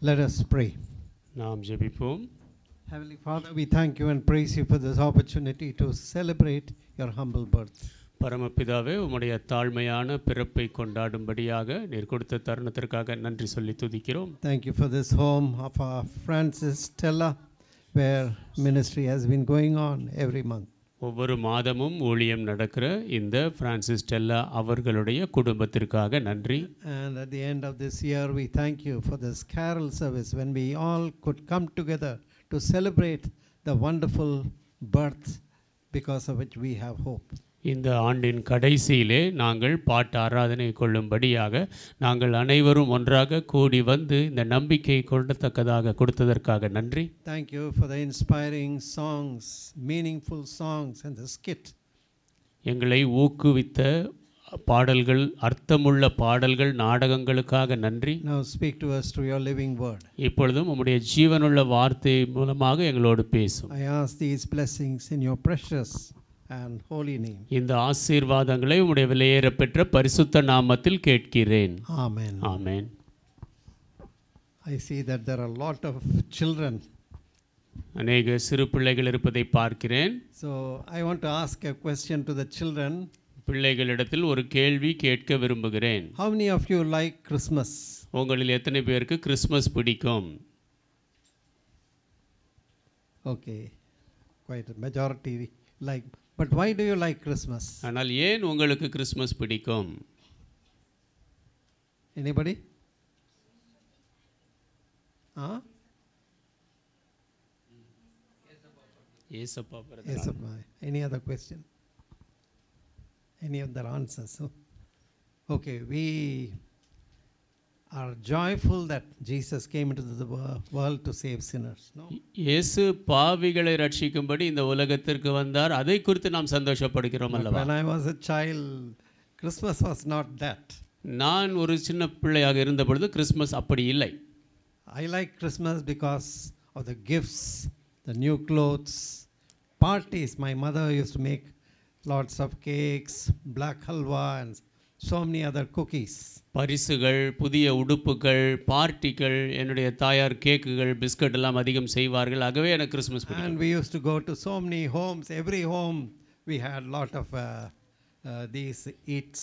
Let us pray. நாம் ஜெபிப்போம். Heavenly Father, we thank you and praise you for this opportunity to celebrate your humble birth. பரமபிதாவே, உம்முடைய தாழ்மையான பிறப்பை கொண்டாடும்படியாக நீர் கொடுத்த தருணத்திற்காக நன்றி சொல்லி துதிக்கிறோம். Thank you for this home of our Francis Stella, where ministry has been going on every month. ஒவ்வொரு மாதமும் ஊழியம் நடக்கிற இந்த பிரான்சிஸ் ஸ்டெல்லா அவர்களுடைய குடும்பத்திற்காக நன்றி. And at the end of this year, we thank you for this carol service when we all could come together to celebrate the wonderful birth because of which we have hope. இந்த ஆண்டின் கடைசியிலே நாங்கள் பாட்டு ஆராதனை கொள்ளும்படியாக நாங்கள் அனைவரும் ஒன்றாக கூடி வந்து இந்த நம்பிக்கை கொள்ளத்தக்கதாக கொடுத்ததற்காக நன்றி. Thank you for the inspiring songs, meaningful songs and the skit. எங்களை ஊக்குவித்த பாடல்கள், அர்த்தமுள்ள பாடல்கள், நாடகங்களுக்காக நன்றி. Now speak to us through your living word. இப்பொழுதும் உம்முடைய ஜீவனுள்ள வார்த்தை மூலமாக எங்களோடு பேசும். I ask these blessings in your precious and holy name. இந்த ஆசீர்வாதங்களை உம்முடைய விலையேறப்பெற்ற பரிசுத்த நாமத்தில் கேட்கிறேன். Amen. Amen. I see that there are a lot of children. அநேக சிறு பிள்ளைகள் இருப்பதை பார்க்கிறேன். So I want to ask a question to the children. பிள்ளைகளிடத்தில் ஒரு கேள்வி கேட்க விரும்புகிறேன். How many of you like Christmas? உங்களில் எத்தனை பேருக்கு கிறிஸ்மஸ் பிடிக்கும்? Okay, quite a majority like. But why do you like Christmas? ஆனால் ஏன் உங்களுக்கு கிறிஸ்மஸ் பிடிக்கும்? Anybody? Huh? ஏசப்பா பிறந்த Yes, நாள். any other question? Any other answers? Okay, we are joyful that Jesus came into the world to save sinners. No? இயேசு பாவிகளை ரட்சிக்கும்படி இந்த உலகத்திற்கு வந்தார். அதை குறித்து நாம் சந்தோஷப்படுகிறோம் But அல்லவா? when I was a child, Christmas was not that. நான் ஒரு சின்ன பிள்ளையாக இருந்த பொழுது கிறிஸ்மஸ் அப்படி இல்லை. I like Christmas because of the gifts, the new clothes, parties. My mother used to make lots of cakes, black halwa and so many other cookies. பரிசுகள், புதிய உடுப்புகள், பார்ட்டிகள், என்னுடைய தாயார் கேக்குகள், பிஸ்கட் எல்லாம் அதிகம் செய்வார்கள். ஆகவே எனக்கு கிறிஸ்மஸ் And பிடிக்கும். we used to go to so many homes. Every home we had lot of these eats.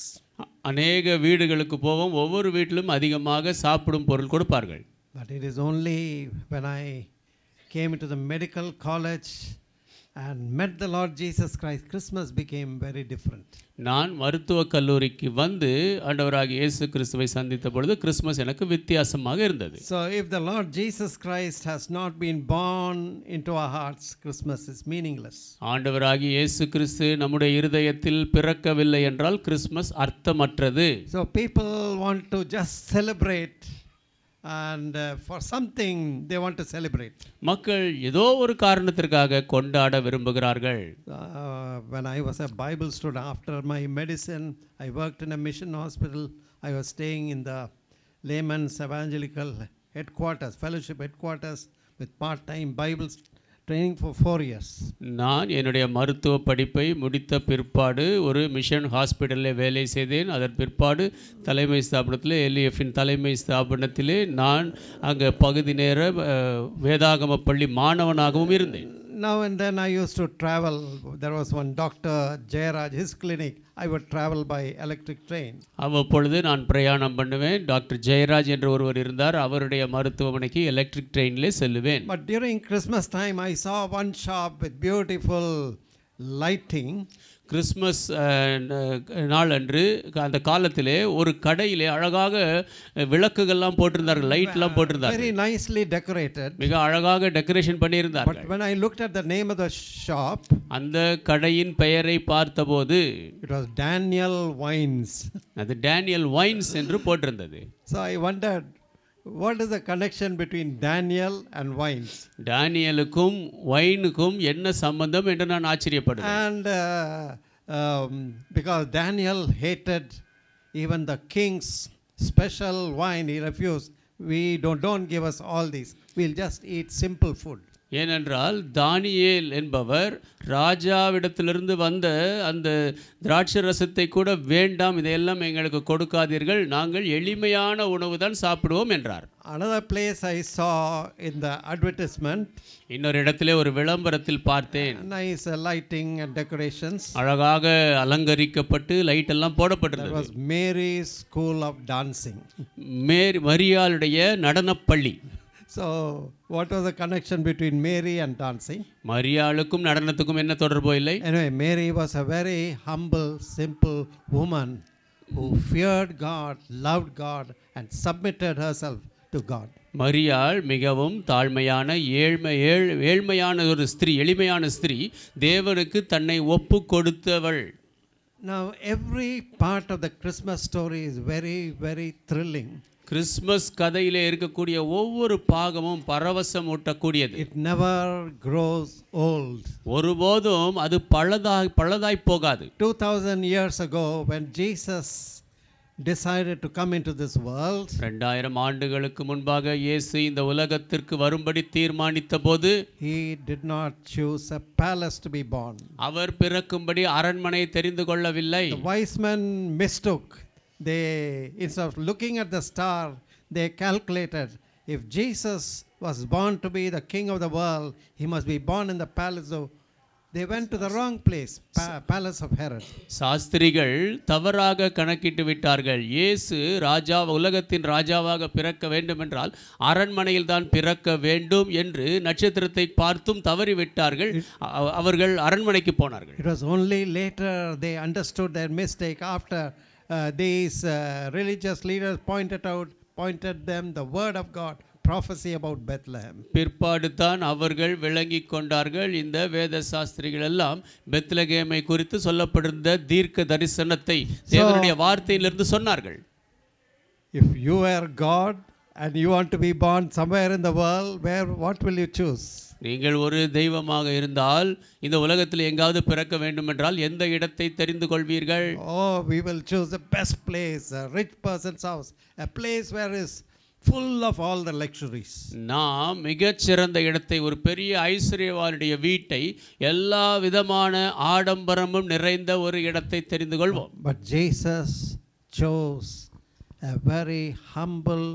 அநேக வீடுகளுக்கு போவோம். ஒவ்வொரு வீட்டிலும் அதிகமாக சாப்பிடும் பொருள் கொடுப்பார்கள். But it is only when I came into the medical college and met the Lord Jesus Christ, Christmas became very different. நான் மருத்துவக் கல்லூரிக்கு வந்து ஆண்டவராகிய இயேசு கிறிஸ்துவை சந்தித்த பொழுது கிறிஸ்மஸ் எனக்கு வித்தியாசமாக இருந்தது. So if the Lord Jesus Christ has not been born into our hearts, Christmas is meaningless. ஆண்டவராகிய இயேசு கிறிஸ்து நம்முடைய இருதயத்தில் பிறக்கவில்லை என்றால் கிறிஸ்மஸ் அர்த்தமற்றது. So people want to just celebrate and for something they want to celebrate. மக்கள் ஏதோ ஒரு காரணத்திற்காக கொண்டாட விரும்புகிறார்கள். When I was a Bible student, after my medicine, I worked in a mission hospital. I was staying in the layman's evangelical headquarters, fellowship headquarters with part-time Bible training for 4 years. நான் என்னுடைய மருத்துவ படிப்பை முடித்த பிற்பாடு ஒரு mission ஹாஸ்பிட்டலில் வேலை செய்தேன். அதன் பிற்பாடு தலைமை ஸ்தாபனத்தில் எல்இஎஃப்பின் தலைமை ஸ்தாபனத்திலே நான் அங்கே பகுதி நேர வேதாகம பள்ளி மாணவனாகவும் இருந்தேன். Now and then I used to travel. There was one doctor, Jayaraj, his clinic. I would travel by electric train. அவ்வப்பொழுது நான் பிரயாணம் பண்ணுவேன். டாக்டர் ஜெயராஜ் என்ற ஒருவர் இருந்தார். அவருடைய மருத்துவமனைக்கு electric ட்ரெயினிலே செல்லுவேன். But during Christmas time, I saw one shop with beautiful lighting. Christmas நாளன்று அந்த காலத்திலே ஒரு கடையிலே அழகாக விளக்குகள்லாம் போட்டிருந்தார்கள், லைட்லாம் போட்டிருந்தார்கள். Very nicely decorated. மிக அழகாக decoration பண்ணியிருந்தார்கள். But when I looked at the name of the shop, அந்த கடையின் பெயரை பார்த்தபோது it was Daniel Wines. அது டேனியல் வைன்ஸ் என்று போட்டிருந்தது. So I wondered, what is the connection between Daniel and wines? டேனியலுக்கும் வைனுக்கும் என்ன சம்பந்தம் என்று நான் ஆச்சரியப்படுவேன். And because Daniel hated even the king's special wine, he refused. We don't give us all these. We'll just eat simple food. ஏனென்றால் தானியேல் என்பவர் ராஜாவிடத்திலிருந்து வந்த அந்த திராட்சை ரசத்தை கூட வேண்டாம், இதையெல்லாம் எங்களுக்கு கொடுக்காதீர்கள், நாங்கள் எளிமையான உணவு தான் சாப்பிடுவோம் என்றார். Another place I saw in the advertisement, இன்னொரு இடத்திலே ஒரு விளம்பரத்தில் பார்த்தேன், nice lighting and decorations. அழகாக அலங்கரிக்கப்பட்டு லைட் எல்லாம் That போடப்பட்டிருந்தது. was Mary's School of Dancing. மரியாளுடைய நடனப்பள்ளி. So, what was the connection between Mary and dancing? மரியாளுக்கும் நடனத்துக்கும் என்ன தொடர்போ இல்லை. Anyway, Mary was a very humble, simple woman who feared God, loved God, and submitted herself to God. மரியாள் மிகவும் தாழ்மையான ஏழ்மையான ஒரு ஸ்திரீ, எளிமையான ஸ்திரீ, தேவனுக்கு தன்னை ஒப்பு கொடுத்தவள். Now, every part of the Christmas story is very, very thrilling. Christmas கதையிலே இருக்கக்கூடிய ஒவ்வொரு பாகமும் பரவசம் ஊட்டக்கூடியது. It never grows old. ஒருபோதும் அது பழதாய் போகாது. 2000 years ago, when Jesus decided to come into this world, 2000 ஆண்டுகளுக்கு முன்பாக இயேசு இந்த உலகத்திற்கு வரும்படி தீர்மானித்த போது, he did not choose a palace to be born. அவர் பிறக்கும்படி அரண்மனை தெரிந்து கொள்ளவில்லை. The wise men mistook. They, instead of looking at the star, they calculated if Jesus was born to be the king of the world, he must be born in the palace of. They went to the wrong place, palace of Herod. சாஸ்திரிகள் தவறாக கணக்கிட்டு விட்டார்கள். இயேசு உலகத்தின் ராஜாவாக பிறக்க வேண்டும் என்றால் அரண்மனையில் தான் பிறக்க வேண்டும் என்று நட்சத்திரத்தை பார்த்தும் தவறிவிட்டார்கள். அவர்கள் அரண்மனைக்கு போனார்கள். It was only later they understood their mistake after these religious leaders pointed them the word of God, prophecy about Bethlehem. பிற்பாடு தான் அவர்கள் விளங்கி கொண்டார்கள். இந்த வேத சாஸ்திரிகள் எல்லாம் பெத்லகேமை குறித்து சொல்லப்பட்டிருந்த தீர்க்க தரிசனத்தை தேவனுடைய வார்த்தையிலிருந்து சொன்னார்கள். If you are God and you want to be born somewhere in the world, what will you choose? நீங்கள் ஒரு தெய்வமாக இருந்தால் இந்த உலகத்தில் எங்காவது பிறக்க வேண்டும் என்றால் எந்த இடத்தை தெரிந்து கொள்வீர்கள்? Oh, we will choose the best place, a rich person's house, a place where is full of all the luxuries. நாம் மிகச்சிறந்த இடத்தை, ஒரு பெரிய ஐஸ்வர்யவானுடைய வீட்டை, எல்லா விதமான ஆடம்பரமும் நிறைந்த ஒரு இடத்தை தெரிந்து கொள்வோம். But Jesus chose a very humble,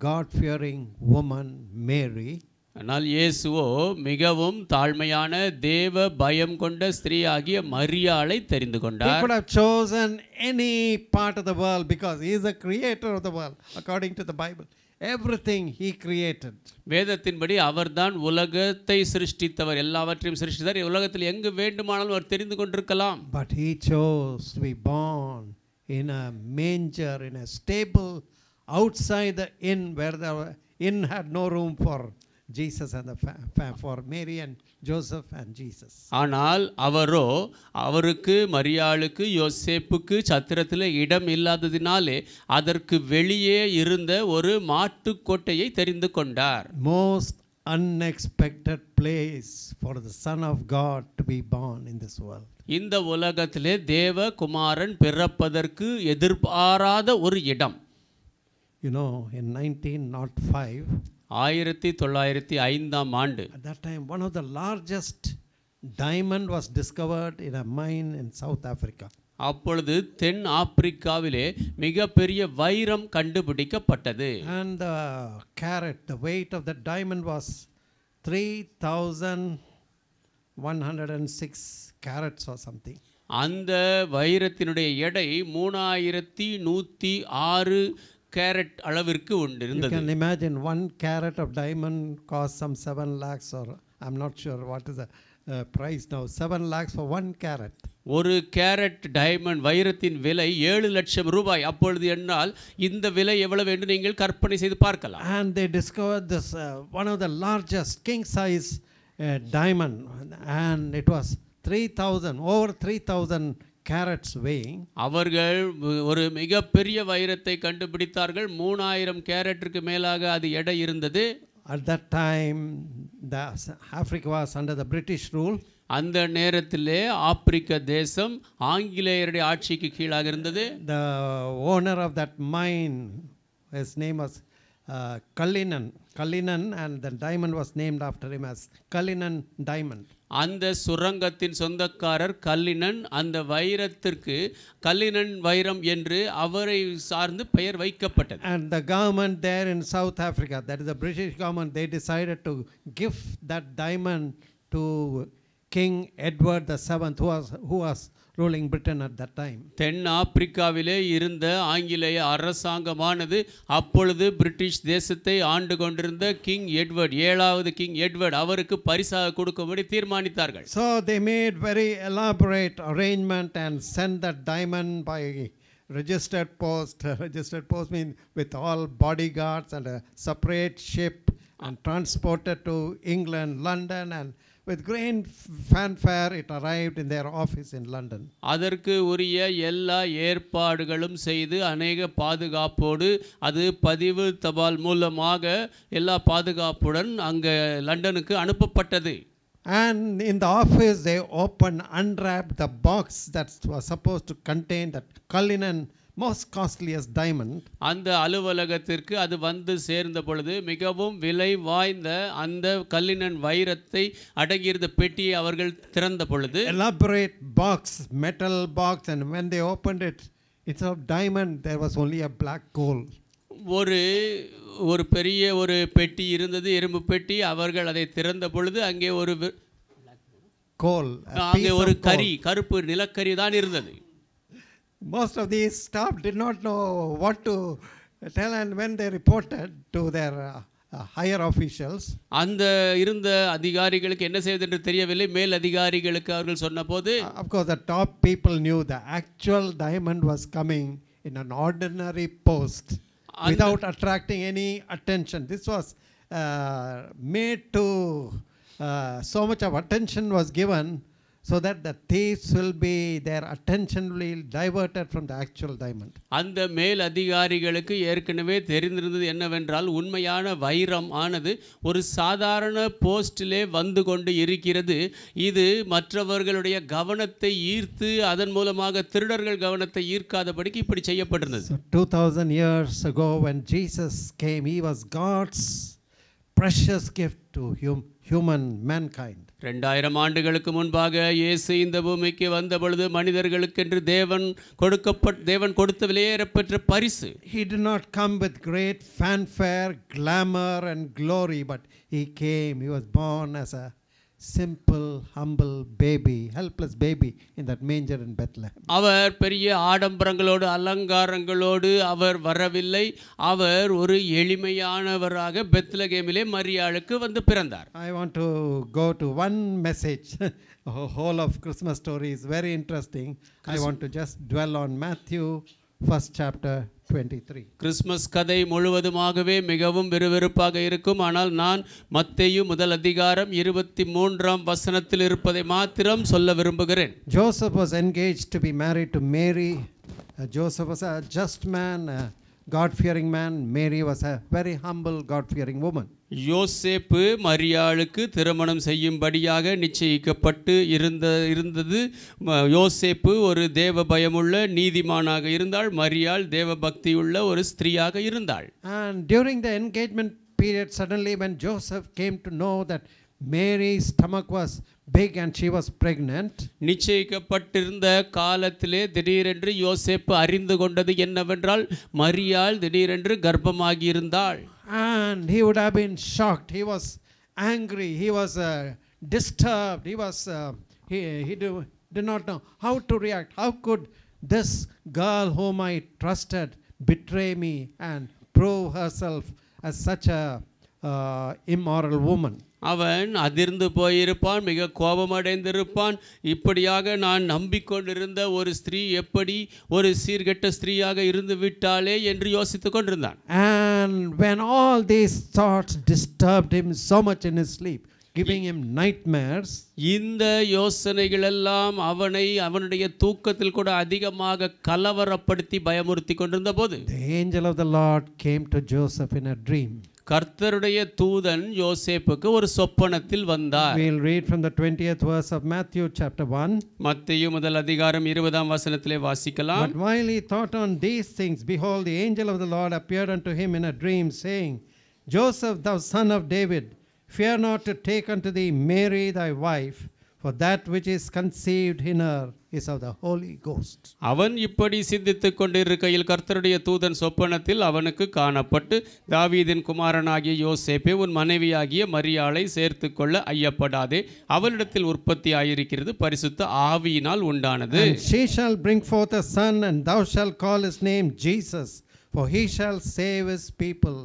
God-fearing woman, Mary. ஆனால் இயேசுவோ மிகவும் தாழ்மையான தேவ பயம் கொண்ட ஸ்திரீயாகிய மரியாளை தெரிந்து He கொண்டார். could have chosen any part of the world because he is the creator of the world, according to the Bible. Everything he created. வேதத்தின்படி அவர்தான் உலகத்தை சிருஷ்டித்தவர், எல்லாவற்றையும் சிருஷ்டித்தார். உலகத்தில் எங்கு வேண்டுமானாலும் அவர் தெரிந்து கொண்டிருக்கலாம். But he chose to be born in a manger, in a stable outside the inn, where the inn had no room for Jesus and for Mary and Joseph and Jesus. ஆனால் அவருக்கு மரியாளுக்கு யோசேப்புக்கு சத்திரத்தில் இடம் இல்லாததினாலே அதற்கு வெளியே இருந்த ஒரு மாட்டுக்கொட்டையை தெரிந்து கொண்டார். Most unexpected place for the Son of God to be born in this world. இந்த உலகத்திலே தேவகுமாரன் பிறப்பதற்கு எதிர்பாராத ஒரு இடம். You know, in 1905, 1905 ஆண்டு, at that time one of the largest diamond was discovered in a mine in South Africa. அப்பொழுது தென் ஆப்பிரிக்காவிலே மிகப்பெரிய வைரம் கண்டுபிடிக்கப்பட்டது. And the carat, the weight of the diamond was 3,106 carats or something. அந்த வைரத்தினுடைய எடை 3106 carrot அளவிற்கு You இருந்தது. can imagine 1 carat of diamond cost some 7 lakhs, or I'm not sure what is the price now. 7 lakhs for 1 carat. ஒரு carrot diamond வைரத்தின் விலை 7 லட்சம் ரூபாய். அப்பொழுது என்னால் இந்த விலை எவ்வளவு என்று நீங்கள் கற்பனை செய்து பார்க்கலாம். And they discovered this one of the largest king size diamond, and it was 3,000, over 3,000 carats weighing. அவர்கள் ஒரு மிகப்பெரிய வைரத்தை கண்டுபிடித்தார்கள். 3000 கேரட்டிற்கு மேலாக அது எடை இருந்தது. At that time, Africa was under the British rule. அந்த நேரத்திலே ஆப்பிரிக்க தேசம் ஆங்கிலேயருடைய ஆட்சிக்கு கீழாக இருந்தது. The owner of that mine, his name was Cullinan. Cullinan, and the diamond was named after him as Cullinan diamond. அந்த சுரங்கத்தின் சொந்தக்காரர் கல்லினன். அந்த வைரத்திற்கு கல்லினன் வைரம் என்று அவரை சார்ந்து பெயர் வைக்கப்பட்டது. And the government there in South Africa, that is the British government, they decided to give that diamond to King Edward VII, who was ruling Britain at that time. தென் ஆப்பிரிக்காவிலே இருந்த ஆங்கிலேய அரசாங்கமானது அப்பொழுது பிரிட்டிஷ் தேசத்தை ஆண்டு கொண்டிருந்த கிங் எட்வர்ட், 7வது king Edward அவருக்கு பரிசாக கொடுக்கும்படி தீர்மானித்தார்கள். So they made very elaborate arrangement and sent that diamond by registered post. Registered post means with all bodyguards and a separate ship, and transported to England, London, and with great fanfare it arrived in their office in London. அதற்கு உரிய எல்லா ஏற்பாடுகளும் செய்து அநேக பாதுகாப்போடு அது பதிவு தபால் மூலமாக எல்லா பாதுகாப்புடன் அங்கே லண்டனுக்கு அனுப்பப்பட்டது. And in the office they opened, unwrapped the box that was supposed to contain that Cullinan most costliest diamond. அந்த அலுவலகத்திற்கு அது வந்து சேர்ந்த பொழுது மிகவும் விலை வாய்ந்த அந்த கல்லினன் வைரத்தை அடங்கியிருந்த பெட்டியை அவர்கள் திறந்த பொழுது Elaborate box, metal box, and when they opened it, instead of diamond there was only a black coal. ஒரு பெரிய ஒரு பெட்டி இருந்தது, இரும்பு பெட்டி. அவர்கள் அதை திறந்த பொழுது அங்கே ஒரு coal, அங்கே ஒரு கருப்பு நிலக்கரி தான் இருந்தது. Most of these staff did not know what to tell, and when they reported to their higher officials, அந்த இருந்த அதிகாரிகளுக்கு என்ன செய்வது என்று தெரியவில்லை. மேல் அதிகாரிகளுக்கு அவர்கள் சொன்னபோது of course the top people knew the actual diamond was coming in an ordinary post without attracting any attention. This was made to so much of attention was given so that the thieves will be, their attention will be diverted from the actual diamond. அந்த மேல் அதிகாரிகளுக்கு ஏற்கனவே தெரிந்திருந்தது என்னவென்றால் உண்மையான வைரம் ஆனது ஒரு சாதாரண போஸ்டிலே வந்து கொண்டு இருக்கிறது. இது மற்றவர்களுடைய கவனத்தை ஈர்த்து அதன் மூலமாக திருடர்கள் கவனத்தை ஈர்க்காதபடிக்கு இப்படி செய்யப்பட்டிருந்தது. So 2000 years ago when Jesus came, he was God's precious gift to human mankind. 2000 ஆண்டுகளுக்கு முன்பாக இயேசு இந்த பூமிக்கு வந்த பொழுது மனிதர்களுக்கென்று தேவன் கொடுத்த விலையேறப்பெற்ற பரிசு. He did not come with great fanfare, glamour and glory, but he came, he was born as a simple, humble baby, helpless baby in that manger in Bethlehem. அவர் பெரிய ஆடம்பரங்களோடு அலங்காரங்களோடு அவர் வரவில்லை. அவர் ஒரு எளிமையானவராக பெத்லகேமிலே மரியாளுக்கு வந்து பிறந்தார். I want to go to one message. The whole of Christmas story is very interesting. I want to just dwell on Matthew first chapter 23. Christmas கதை முழுவதுமாகவே மிகவும் விறுவிறுப்பாக இருக்கும். ஆனால் நான் மத்தேயு முதல் அதிகாரம் 23ஆம் வசனத்தில் இருப்பதை மாத்திரம் சொல்ல விரும்புகிறேன். Joseph was engaged to be married to Mary. Joseph was a just man, a God-fearing man. Mary was a very humble, God-fearing woman. யோசேப்பு மரியாளுக்கு திருமணம் செய்யும்படியாக நிச்சயிக்கப்பட்டு இருந்தது. யோசேப்பு ஒரு தேவ பயமுள்ள நீதிமானாக இருந்தாள். மரியாள் தேவ பக்தியுள்ள ஒரு ஸ்திரீயாக இருந்தாள். And during the engagement period, suddenly when Joseph came to know that Mary's stomach was big and she was pregnant, நிச்சயிக்கப்பட்டிருந்த காலத்திலே திடீரென்று யோசேப்பு அறிந்து கொண்டது என்னவென்றால் மரியாள் திடீரென்று கர்ப்பமாகி இருந்தாள். and he would have been shocked. He was angry, he was disturbed, he did not know how to react. How could this girl whom I trusted betray me and prove herself as such a immoral woman? அவன் அதிர்ந்து போயிருப்பான், மிக கோபமடைந்திருப்பான். இப்படியாக நான் நம்பிக்கொண்டிருந்த ஒரு ஸ்திரீ எப்படி ஒரு சீர்கெட்ட ஸ்திரீயாக இருந்து விட்டாளே என்று யோசித்துக் கொண்டிருந்தான். And when all these thoughts disturbed him so much in his sleep, giving him nightmares, இந்த யோசனைகள் எல்லாம் அவனுடைய தூக்கத்தில் கூட அதிகமாக கலவரப்படுத்தி பயமுறுத்தி கொண்டிருந்த போது the angel of the Lord came to Joseph in a dream. கர்த்தருடைய தூதன் யோசேப்புக்கு ஒரு சொப்பனத்தில் வந்தார். We'll read from the 20th verse of Matthew chapter 1. மத்தேயு முதல் அதிகாரம் 20ஆம் வசனத்திலே வாசிக்கலாம். But while he thought on these things, behold, the angel of the Lord appeared unto him in a dream, saying, Joseph, thou son of David, fear not to take unto thee Mary thy wife, for that which is conceived in her is of the Holy Ghost. அவன் இப்படி சிந்தித்துக் கொண்டிருக்கையில் கர்த்தருடைய தூதன் சொப்பனத்தில் அவனுக்கு காணப்பட்டு, தாவீதின் குமாரனாகிய யோசேப்பே, உன் மனைவியாகிய மரியாளை சேர்த்துக்கொள்ள ஐயப்படாதே, அவளிடத்தில் உற்பத்தி ஆயிருக்கிறது பரிசுத்த ஆவியினால் உண்டானது. And she shall bring forth a son, and thou shalt call his name Jesus, for he shall save his people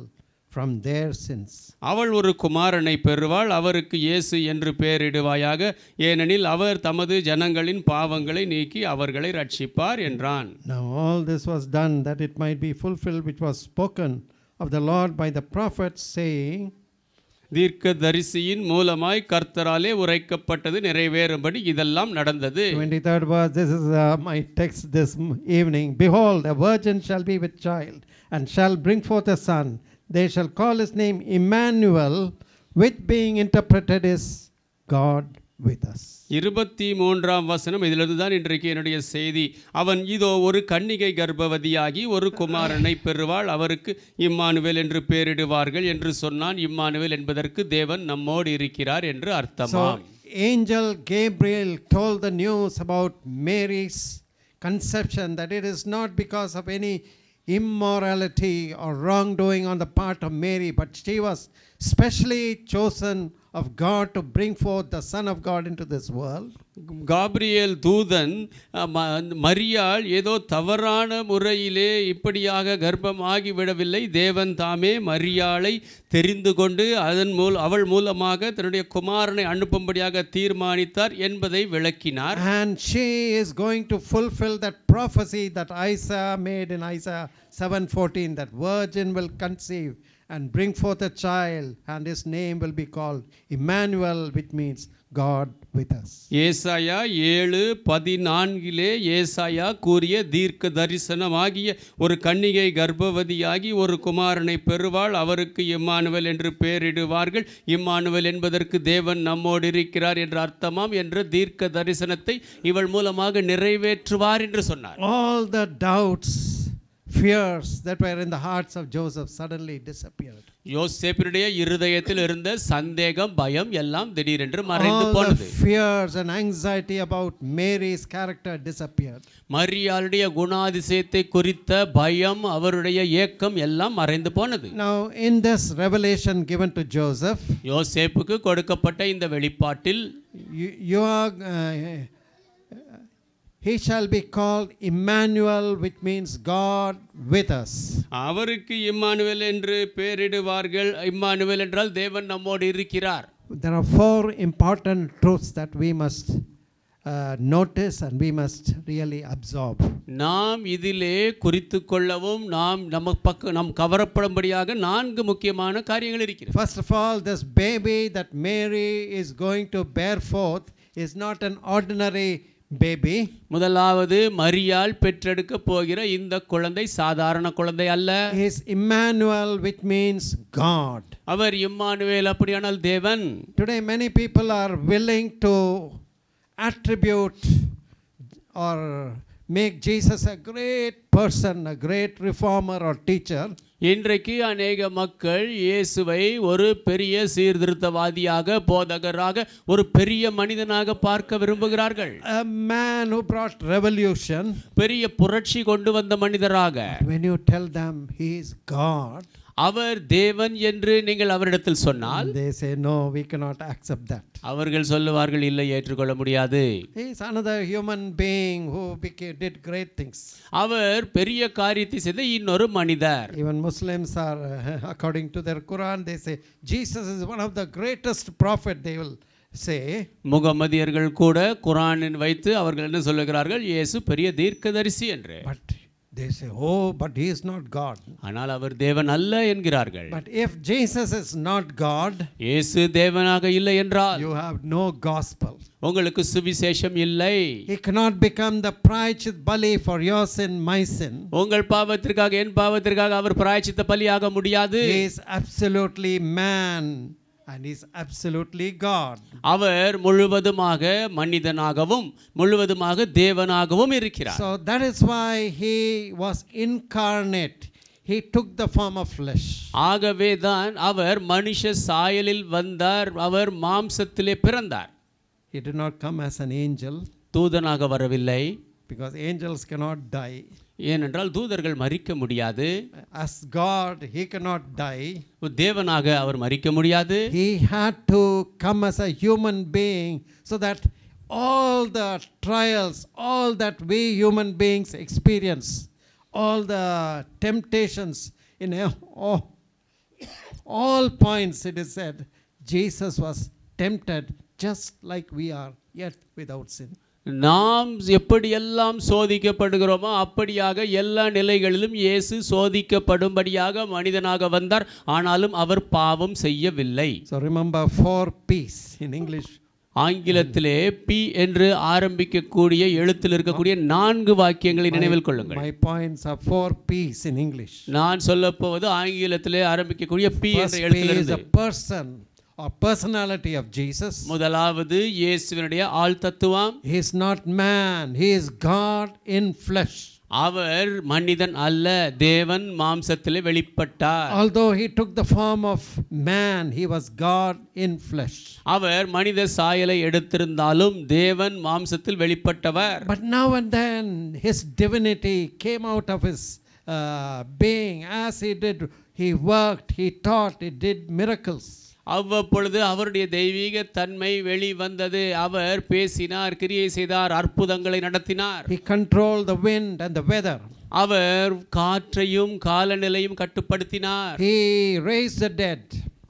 from their sins. அவள் ஒரு குமாரனை பெறுவாள், அவருக்கு இயேசு என்று பெயரிடுவாயாக, ஏனெனில் அவர் தமது ஜனங்களின் பாவங்களை நீக்கி அவர்களை ரட்சிப்பார் என்றான். Now all this was done that it might be fulfilled which was spoken of the Lord by the prophet, saying, தீர்க்க தரிசியின் மூலமாய் கர்த்தராலே உரைக்கப்பட்டது நிறைவேறும்படி இதெல்லாம் நடந்தது. 23rd verse, this is my text this evening. Behold, a virgin shall be with child, and shall bring forth a son. They shall call his name Emmanuel, which being interpreted is God with us. 23ஆம் வசனம், இதிலிருந்து தான் இன்றைக்கு என்னுடைய செய்தி. அவன் இதோ ஒரு கன்னிகை கர்ப்பவதியாகி ஒரு குமாரனை பெறுவாள், அவருக்கு இம்மானுவேல் என்று பெயரிடுவார்கள் என்று சொன்னான். இம்மானுவேல் என்பதற்கு தேவன் நம்மோடு இருக்கிறார் என்று அர்த்தமாம். Angel Gabriel told the news about Mary's conception, that it is not because of any immorality or wrongdoing on the part of Mary, but she was specially chosen of God to bring forth the Son of God into this world. Gabriel தூதன் மரியாள் ஏதோ தவறான முறையிலே இப்படியாக கர்ப்பமாகி விடவில்லை, தேவன் தாமே மரியாளை தெரிந்து கொண்டு அவள் மூலமாக தன்னுடைய குமாரனை அனுப்பும்படியாக தீர்மானித்தார் என்பதை விளக்கினார். And she is going to fulfill that prophecy that Isaiah made in Isaiah 7:14, that virgin will conceive and bring forth a child, and his name will be called Emmanuel, which means God with us. ஏசாயா 7:14 ஏசாயா கூறிய தீர்க்க தரிசனமாகிய ஒரு கன்னிகை கர்ப்பவதியாகி ஒரு குமாரனை பெறுவாள், அவருக்கு Emmanuel என்று பெயரிடுவார்கள். இம்மானுவேல் என்பதற்கு தேவன் நம்மோடு இருக்கிறார் என்ற அர்த்தமாம் என்ற தீர்க்க தரிசனத்தை இவள் மூலமாக நிறைவேற்றுவார் என்று சொன்னார். All the doubts, fears that were in the hearts of Joseph suddenly disappeared. யோசேப்பினுடைய இருதயத்தில் இருந்த சந்தேகம், பயம் எல்லாம் திடீரென்று மறைந்து போனது. All the fears and anxiety about Mary's character disappeared. மரியாளுடைய குணாதிசயத்தை குறித்த பயம், அவருடைய ஏக்கம் எல்லாம் மறைந்து போனது. Now in this revelation given to Joseph, யோசேப்புக்கு கொடுக்கப்பட்ட இந்த வெளிப்பாட்டில் you are he shall be called Emmanuel, which means God with us. அவருக்கு இம்மானுவேல் என்று பெயரிடுவார்கள். இம்மானுவேல் என்றால் தேவன் நம்மோடு இருக்கிறார். There are four important truths that we must notice and we must really absorb. நாம் இதிலே குறித்து கொள்ளவும் நம் கவரப்படும்படியாக 4 முக்கியமான காரியங்கள் இருக்கிறது. First of all, this baby that Mary is going to bear forth is not an ordinary baby. முதலாவது, மரியாள் பெற்றெடுக்க போகிற இந்த குழந்தை சாதாரண குழந்தை அல்ல. He is Emmanuel, which means God. அவர் இம்மானுவேல், அப்படியானால் தேவன். Today many people are willing to attribute or make Jesus a great person, a great reformer or teacher. இன்றைக்கு அநேக மக்கள் இயேசுவை ஒரு பெரிய சீர்திருத்தவாதியாக, போதகராக, ஒரு பெரிய மனிதனாக பார்க்க விரும்புகிறார்கள். A man who brought revolution. பெரிய புரட்சி கொண்டு வந்த மனிதராக. When you tell them he is God, அவர் தேவன் என்று நீங்கள் அவரிடத்தில் சொன்னால், they say no, we cannot accept that. அவர்கள் சொல்லுவார்கள், இல்லை, ஏற்றுக்கொள்ள முடியாது. He is another human being who did great things. அவர் பெரிய காரியத்தை செய்த இன்னொரு மனிதர். Even Muslims are according to their Quran, they say Jesus is one of the greatest prophet, they will say. முகமதியர்கள் கூட குர்ஆனில் வைத்து அவர்கள் என்ன சொல்லுகிறார்கள், இயேசு பெரிய தீர்க்கதரிசி என்று. But they say, oh, but he is not God. ஆனால் அவர் தேவன் அல்ல என்கிறார்கள். But if Jesus is not God, இயேசு தேவனாக இல்லை என்றால் you have no gospel. உங்களுக்கு சுவிசேஷம் இல்லை. He cannot become the prayachit bali for your sin, my sin. உங்கள் பாவத்திற்காக, என் பாவத்திற்காக அவர் பிராயச்சித்த பலியாக முடியாது. He is absolutely man and he is absolutely God. அவர் முழுவதுமாக மனிதனாகவும் முழுவதுமாக தேவனாகவும் இருக்கிறார். So that is why he was incarnate. He took the form of flesh. ஆகவே தான் அவர் மனுஷ சாயலில் வந்தார், அவர் மாம்சத்திலே பிறந்தார். He did not come as an angel, தூதனாக வரவில்லை, because angels cannot die. ஏனென்றால் தூதர்கள் மரிக்க முடியாது. As God, he cannot die. தேவனாக அவர் மரிக்க முடியாது. He had to come as a human being so that all the trials, all that we human beings experience, all the temptations, in all points, it is said, Jesus was tempted just like we are, yet without sin. நாம் எப்படியெல்லாம் சோதிக்கப்படுகிறோமோ அப்படியாக எல்லா நிலைகளிலும் இயேசு சோதிக்கப்படும்படியாக மனிதனாக வந்தார், ஆனாலும் அவர் பாவம் செய்யவில்லை. So remember 4 P's in English. ஆங்கிலத்திலே பி என்று ஆரம்பிக்கக்கூடிய எழுத்தில் இருக்கக்கூடிய 4 வாக்கியங்களை நினைவில் கொள்ளுங்கள். My points are 4 P's in English. நான் சொல்லப்போவது ஆங்கிலத்திலே ஆரம்பிக்கக்கூடிய பி என்ற First P is எழுத்திலிருந்து. a person or personality of Jesus. முதலாவது இயேசுவினுடைய ஆள் தத்துவம். He is not man, he is God in flesh. அவர் மனிதன் அல்ல, தேவன் மாம்சத்திலே வெளிப்பட்டார். Although he took the form of man, he was God in flesh. அவர் மனித சாயலை எடுத்திருந்தாலும் தேவன் மாம்சத்தில் வெளிப்பட்டவர். But now and then his divinity came out of his being. As he did, he worked, he taught, he did miracles. அவ்வப்பொழுது அவருடைய தெய்வீக தன்மை வெளிவந்தது. அவர் பேசினார், கிரியை செய்தார், அற்புதங்களை நடத்தினார். He controlled the wind and the weather. அவர் காற்றையும் காலநிலையும் கட்டுப்படுத்தினார். He raised the dead.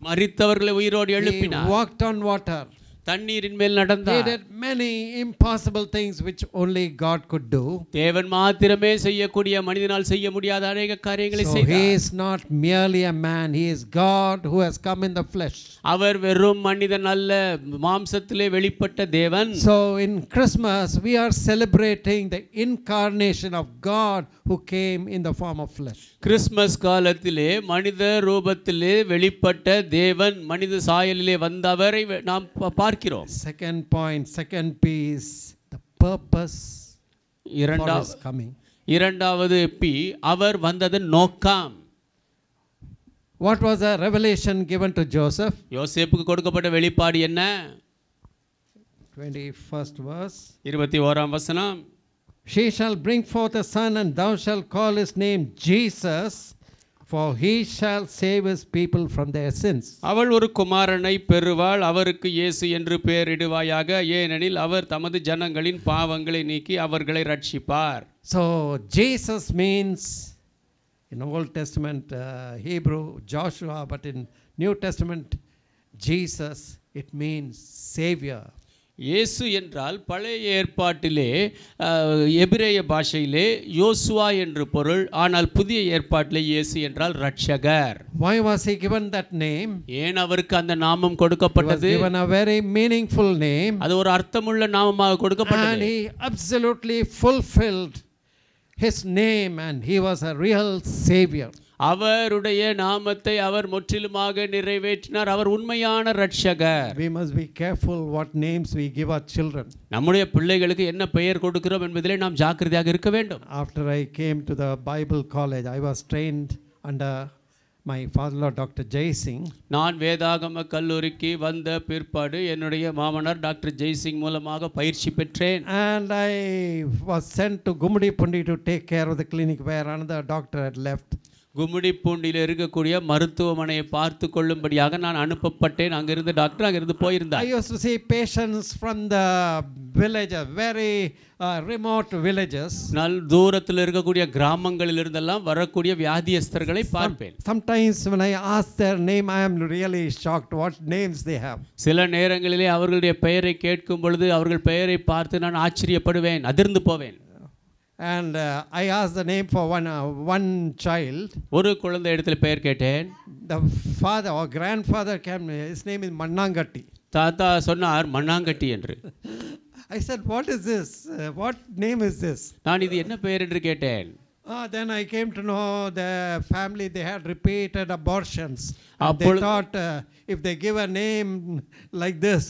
மரித்தவர்களை உயிரோடு He எழுப்பினார். walked on water. தண்ணீரின் மேல் He நடந்தார். did many impossible things which only God could do. தேவன் மாத்திரமே செய்யக்கூடிய, மனிதனால் செய்ய முடியாத அநேக காரியங்களை So he செய்தார். is not merely a man, he is God who has come in the flesh. அவர் வெறும் மனிதன் அல்ல, மாம்சத்திலே வெளிப்பட்ட தேவன். So in Christmas we are celebrating the incarnation of God who came in the form of flesh. Christmas காலத்திலே மனித ரூபத்திலே வெளிப்பட்ட தேவன் மனித சாயலிலே வந்தவரை நாம் பார்க்கிறோம். Second point, second P is the purpose for his coming. இரண்டாவது பி, அவர் வந்ததன் நோக்கம். What was the revelation given to Joseph? யோசேப்புக்கு கொடுக்கப்பட்ட வெளிப்பாடு என்ன? 21st verse. 21ஆம் வசனம். She shall bring forth a son, and thou shalt call his name Jesus, for he shall save his people from their sins. அவள் ஒரு குமாரனை பெறுவாள், அவருக்கு இயேசு என்று பெயரிடுவாயாக, ஏனெனில் அவர் தமது ஜனங்களின் பாவங்களை நீக்கி அவர்களை ரட்சிப்பார். So Jesus means, in Old Testament Hebrew, Joshua, but in New Testament Jesus, it means Savior. இயேசு என்றால் பழைய ஏற்பாட்டிலே எபிரேய பாஷையிலே யோசுவா என்று பொருள், ஆனால் புதிய ஏற்பாட்டிலே இயேசு என்றால் ரட்சகர். Why was he given that name? ஏன் அவருக்கு அந்த நாமம் He was கொடுக்கப்பட்டது? given a very meaningful name, அது ஒரு அர்த்தமுள்ள நாமமாக and கொடுக்கப்பட்டது. he absolutely fulfilled his name, and he was a real Savior. அவருடைய நாமத்தை அவர் முற்றிலுமாக நிறைவேற்றினார். அவர் உண்மையான ரட்சகர். We must be careful what names we give our children. நம்முடைய பிள்ளைகளுக்கு என்ன பெயர் கொடுக்கிறோம் என்பதிலே நாம் ஜாக்கிரதையாக இருக்க வேண்டும். After I came to the Bible college, I was trained under my father-in-law, Dr. Jay Singh. நான் வேதாகம கல்லூரிக்கு வந்த பிற்பாடு என்னுடைய மாமனார் டாக்டர் ஜெய்சிங் மூலமாக பயிற்சி பெற்றேன். And I was sent to Gumudi to take care of the clinic where another doctor had left. கும்மிடிப்பூண்டியில் இருக்கக்கூடிய மருத்துவமனையை பார்த்து கொள்ளும்படியாக நான் அனுப்பப்பட்டேன். அங்கிருந்து டாக்டர் அங்கிருந்து போயிருந்தார். I used to see patients from the village, very remote villages. நல் தூரத்தில் இருக்கக்கூடிய கிராமங்களில் இருந்தெல்லாம் வரக்கூடிய வியாதியஸ்தர்களை பார்ப்பேன். Sometimes when I ask their name, I am really shocked what names they have. சில நேரங்களிலே அவர்களுடைய பெயரை கேட்கும் பொழுது அவர்கள் பெயரை பார்த்து நான் ஆச்சரியப்படுவேன், அதிர்ந்து போவேன். And I asked the name for one child. ஒரு குழந்தை இடத்துல பெயர் கேட்டேன். The father or grandfather came, his name is Mannangatti. தாத்தா சொன்னார் மண்ணாங்கட்டி என்று. I said, what is this? What name is this? நான் இது என்ன பெயர் என்று கேட்டேன். Then I came to know the family, they had repeated abortions. They அப்பொழுது thought if they give a name like this,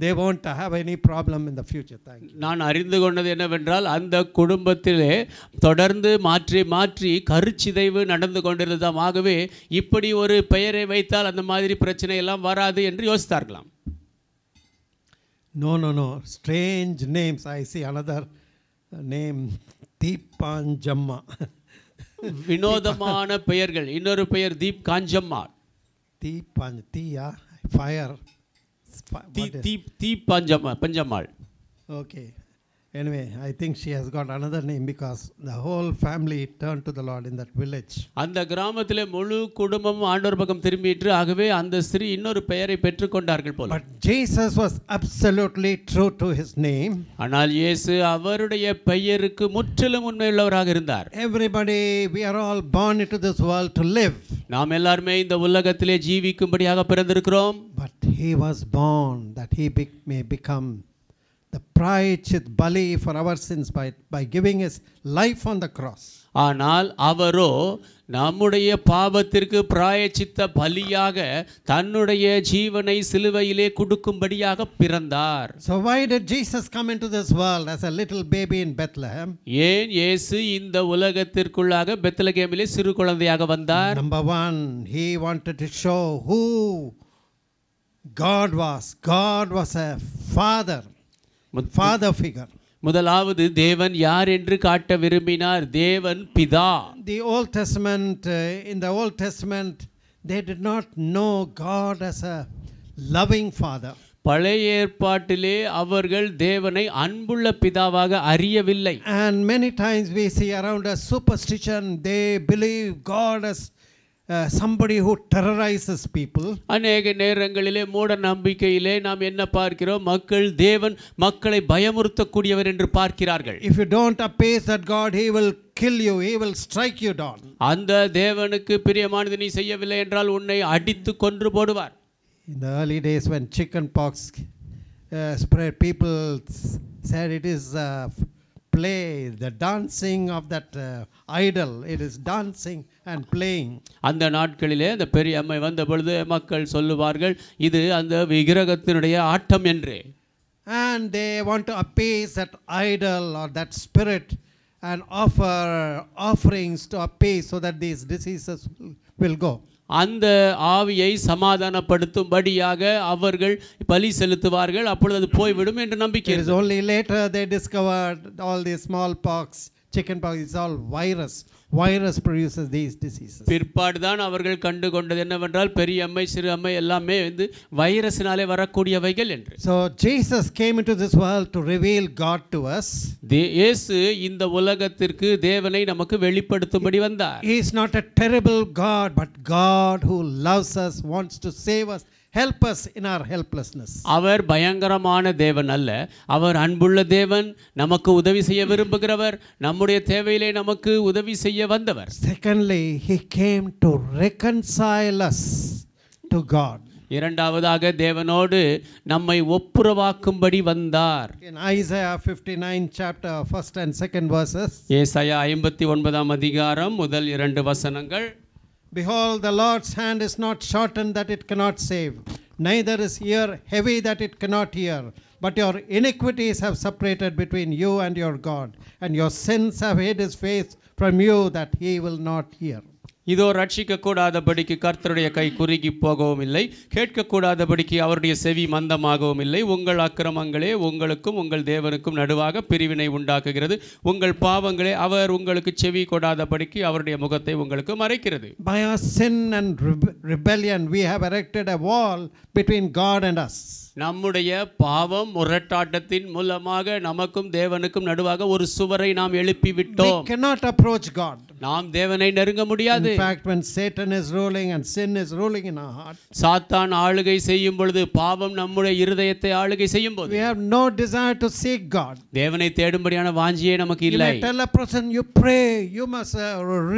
they won't have any problem in the future. Thank you. நான் அறிந்து கொண்டது என்னவென்றால் அந்த குடும்பத்திலே தொடர்ந்து மாற்றி மாற்றி கருச்சிதைவு நடந்து கொண்டிருந்ததாம். ஆகவே இப்படி ஒரு பெயரை வைத்தால் அந்த மாதிரி பிரச்சனை எல்லாம் வராது என்று யோசித்தார்களாம். No. Strange names. I see another name, Deepanjamma. வினோதமான பெயர்கள். இன்னொரு பெயர் Deep காஞ்சம்மா. Tia, fire. Deep பஞ்சம்மாள். Okay. Anyway, I think she has got another name because the whole family turned to the Lord in that village. அந்த கிராமத்திலே முழு குடும்பமும் ஆண்டவர் பக்கம் திரும்பிற்று. ஆகவே அந்த ஸ்திரீ இன்னொரு பெயரை பெற்றுக்கொண்டார்கள் போல. But Jesus was absolutely true to his name. ஆனால் இயேசு அவருடைய பெயருக்கு முற்றிலும் உண்மையுள்ளவராக இருந்தார். Everybody, we are all born into this world to live. நாம் எல்லாருமே இந்த உலகத்திலே ஜீவிக்கும்படியாக பிறந்திருக்கிறோம். But he was born that he may become the prayachit bali for our sins by giving his life on the cross. ஆனால் அவரோ நம்முடைய பாவத்திற்கு பிராயச்சித்த பலியாக தன்னுடைய ஜீவனை சிலுவையிலே கொடுக்கும்படியாக பிறந்தார். So why did Jesus come into this world as a little baby in Bethlehem? ஏன் இயேசு இந்த உலகத்திற்குள்ளாக பெத்லகேமிலே சிறு குழந்தையாக வந்தார்? Number one, he wanted to show who God was. God was a father figure. முதலாவது தேவன் யார் என்று காட்ட விரும்பினார். தேவன் பிதா. The Old Testament, in the Old Testament, they did not know God as a loving father. பழைய ஏற்பாட்டிலே அவர்கள் தேவனை அன்புள்ள பிதாவாக அறியவில்லை. And many times we see around us superstition, they believe God as somebody who terrorizes people. அநேக நேரங்களிலே மூட நம்பிக்கையிலே நாம் என்ன பார்க்கிறோம்? தேவன் மக்களை பயமுறுத்தக்கூடியவர் என்று பார்க்கிறார்கள். If you don't appease that God, he will kill you, he will strike you down. அந்த தேவனுக்கு பிரியமானது நீ செய்யவில்லை என்றால் உன்னை அடித்து கொன்று போடுவார். In the early days when chicken pox spread, people said it is play, the dancing of that idol. It is dancing and playing. அந்த நாட்களிலே அந்த பெரிய அம்மை வந்த பொழுது மக்கள் சொல்லுவார்கள் இது அந்த விக்கிரகத்தினுடைய ஆட்டம் என்று. And they want to appease that idol or that spirit and offer offerings to appease so that these diseases will go. அந்த ஆவியை சமாதானப்படுத்தும்படியாக அவர்கள் பலி செலுத்துவார்கள். அப்பொழுது அது போய்விடும் என்று நம்பிக்கை. It is only later they discovered all these smallpox, chickenpox, it's all virus. Virus produces these diseases. பிற்பாடு தான் அவர்கள் கண்டு கொண்டது என்னவென்றால் பெரிய அம்மை சிறு அம்மை எல்லாமே வைரஸினாலே வரக்கூடியவைகள் என்று. So Jesus came into this world to reveal God to us. இயேசு இந்த உலகத்திற்கு தேவனை நமக்கு வெளிப்படுத்தும்படி வந்தார். He is not a terrible God, but God who loves us, wants to save us, help us in our helplessness. அவர் பயங்கரமான தேவன் அல்ல, அவர் அன்புள்ள தேவன், நமக்கு உதவி செய்ய விரும்புகிறவர், நம்முடைய தேவையிலே நமக்கு உதவி செய்ய வந்தவர். Secondly, he came to reconcile us to God. இரண்டாவதாக தேவனோடு நம்மை ஒப்புரவாக்கும்படி வந்தார். In Isaiah 59 chapter 1st and 2nd verses. ஏசாயா 59ஆம் அதிகாரம் முதல் 2 வசனங்கள். Behold, the Lord's hand is not shortened that it cannot save, neither is ear heavy that it cannot hear. But your iniquities have separated between you and your God, and your sins have hid his face from you that he will not hear. இதோ ரட்சிக்கக்கூடாதபடிக்கு கர்த்தருடைய கை குறுகி போகவும் இல்லை, கேட்கக்கூடாதபடிக்கு அவருடைய செவி மந்தமாகவும் இல்லை. உங்கள் அக்கிரமங்களே உங்களுக்கும் உங்கள் தேவனுக்கும் நடுவாக பிரிவினை உண்டாக்குகிறது. உங்கள் பாவங்களே அவர் உங்களுக்கு செவி கொடாதபடிக்கு அவருடைய முகத்தை உங்களுக்கு மறைக்கிறது. By our sin and rebellion we have erected a wall between God and us. நம்முடைய பாவம் முரட்டாட்டத்தின் மூலமாக நமக்கும் தேவனுக்கும் நடுவாக ஒரு சுவரை நாம் எழுப்பி விட்டோம். We cannot approach God. நாம் தேவனை நெருங்க முடியாது. In fact, when Satan is ruling and sin is ruling in our heart, சாத்தான் ஆளுகை செய்யும் பொழுது, பாவம் நம்முடைய இருதயத்தை ஆளுகை செய்யும் போது, we have no desire to seek God. தேவனை தேடும்படியான வாஞ்சியே நமக்கு இல்லை. You may tell a person, you pray, you must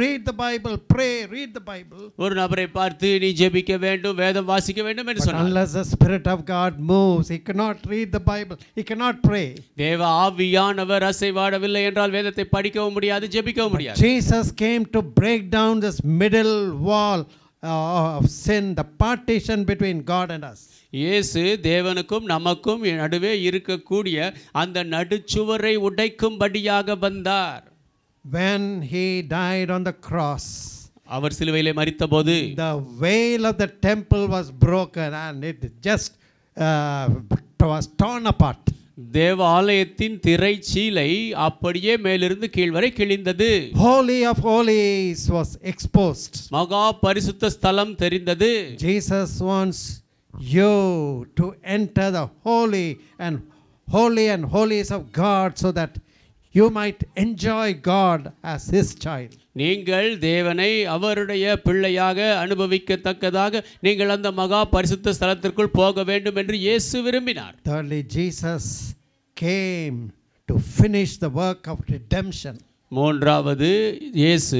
read the Bible, pray, read the Bible. ஒரு நபரை பார்த்து நீ ஜெபிக்க வேண்டும், வேதம் வாசிக்க வேண்டும் என்று சொன்னார். Unless the Spirit of God moves, he cannot read the Bible, he cannot pray. தேவ ஆவியானவர் அசைவாடவில்லை என்றால் வேதத்தை படிக்கவும் முடியாது, ஜெபிக்கவும் முடியாது. Jesus came to break down this middle wall of sin, the partition between God and us. இயேசு தேவனுக்கும் நமக்கும் நடுவே இருக்கக்கூடிய அந்த நடுச்சுவரை உடைக்கும்படியாக வந்தார். When he died on the cross, அவர் சிலுவையிலே மரித்தபோது the veil of the temple was broken and it just was torn apart. தேவாலயத்தின் திரைச்சீலை அப்படியே மேலிருந்து கீழ் வரை கிழிந்தது. Holy of holies was exposed. மகா பரிசுத்த ஸ்தலம் தெரிந்தது. Jesus wants you to enter the holy and holies of God so that you might enjoy God as his child. நீங்கள் தேவனை அவருடைய பிள்ளையாக அனுபவிக்கத்தக்கதாக நீங்கள் அந்த மகா பரிசுத்த ஸ்தலத்திற்குள் போக வேண்டும் என்று இயேசு விரும்பினார். Thirdly, Jesus came to finish the work of redemption. மூன்றாவது, இயேசு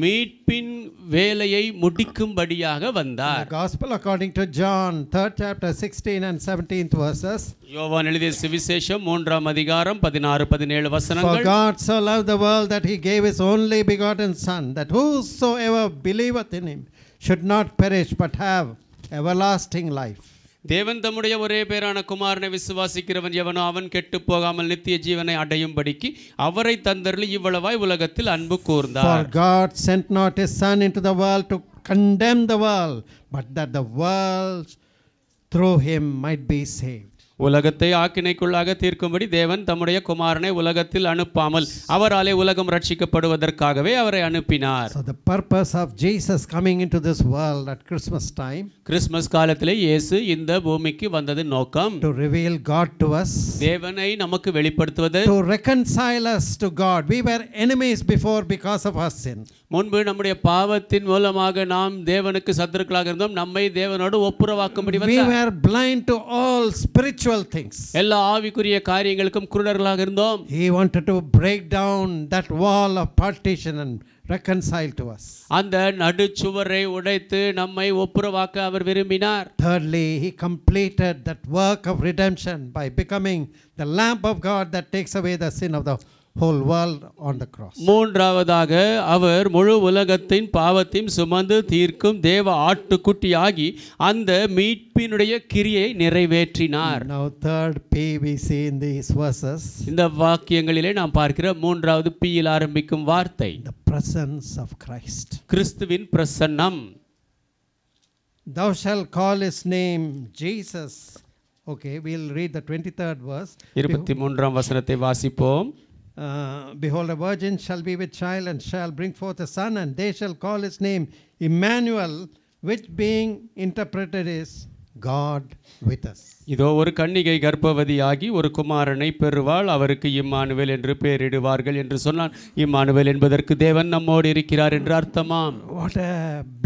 மீட்பின் வேலையை முடிக்கும்படியாக வந்தார். The gospel according to John, 3rd chapter, 16 and 17th verses. யோவான் எழுதிய சுவிசேஷம் 3ஆம் அதிகாரம் 16-17 For வசனங்கள். God so loved the world that he gave his only begotten Son, that whosoever believeth in him should not perish but have everlasting life. தேவன் தம்முடைய ஒரே பேரான குமாரனை விசுவாசிக்கிறவன் எவனோ அவன் கெட்டு போகாமல் நித்திய ஜீவனை அடையும்படிக்கு அவரை தந்தருளி இவ்வளவாய் உலகத்தில் அன்பு கூர்ந்தார். For God sent not his Son into the world to condemn the world, but that the world through him might be saved. உலகத்தை ஆக்கினைக்குள்ளாக தீர்க்கும்படி தேவன் தம்முடைய குமாரனை உலகத்தில் அனுப்பாமல் அவராலே உலகம் ரட்சிக்கப்படுவதற்காகவே அவரை அனுப்பினார். So the purpose of Jesus coming into this world at Christmas time, Christmas காலத்திலே இயேசு இந்த பூமிக்கு வந்தது நோக்கம் to reveal God to us, தேவனை நமக்கு வெளிப்படுத்துவது, to reconcile us to God. We were enemies before because of our sin. முன்பு நம்முடைய பாவத்தின் மூலமாக நாம் தேவனுக்கு சத்துருக்களாக இருந்தோம், நம்மை தேவனோடு ஒப்புரவாக்கும்படி We வந்தார். were blind to all spiritual things. எல்லா ஆவிக்குரிய காரியங்களுக்கும் குருடர்களாக இருந்தோம். He wanted to break down that wall of partition and reconcile to us. அந்த நடுச்சுவரை உடைத்து நம்மை ஒப்புரவாக்க அவர் விரும்பினார். Thirdly, he completed that work of redemption by becoming the Lamb of God that takes away the sin of the whole world on the cross. மூன்றாவதாக அவர் முழு உலகத்தின் பாவத்தையும் சுமந்து தீர்க்கும் தேவ ஆட்டுக்குட்டியாகி அந்த மீட்பினுடைய கிரியை நிறைவேற்றினார். Now third P we see in these verses, இந்த வாக்கியங்களிலே நாம் பார்க்கிற மூன்றாவது பியில் ஆரம்பிக்கும் வார்த்தை the presence of Christ. கிறிஸ்துவின் பிரசன்னம். Thou shalt call his name Jesus. Okay, we'll read the 23rd verse. 23ஆம் வசனத்தை வாசிப்போம். Behold, a virgin shall be with child and shall bring forth a son, and they shall call his name Emmanuel, which being interpreted is God with us. இதோ ஒரு கன்னிகை கர்ப்பவதியாகி ஒரு குமாரனை பெறுவாள், அவருக்கு Emmanuel என்று பெயரிடுவார்கள் என்று சொன்னான். இம்மானுவேல் என்பதற்கு தேவன் நம்மோடு இருக்கிறார் என்று அர்த்தமாம். What a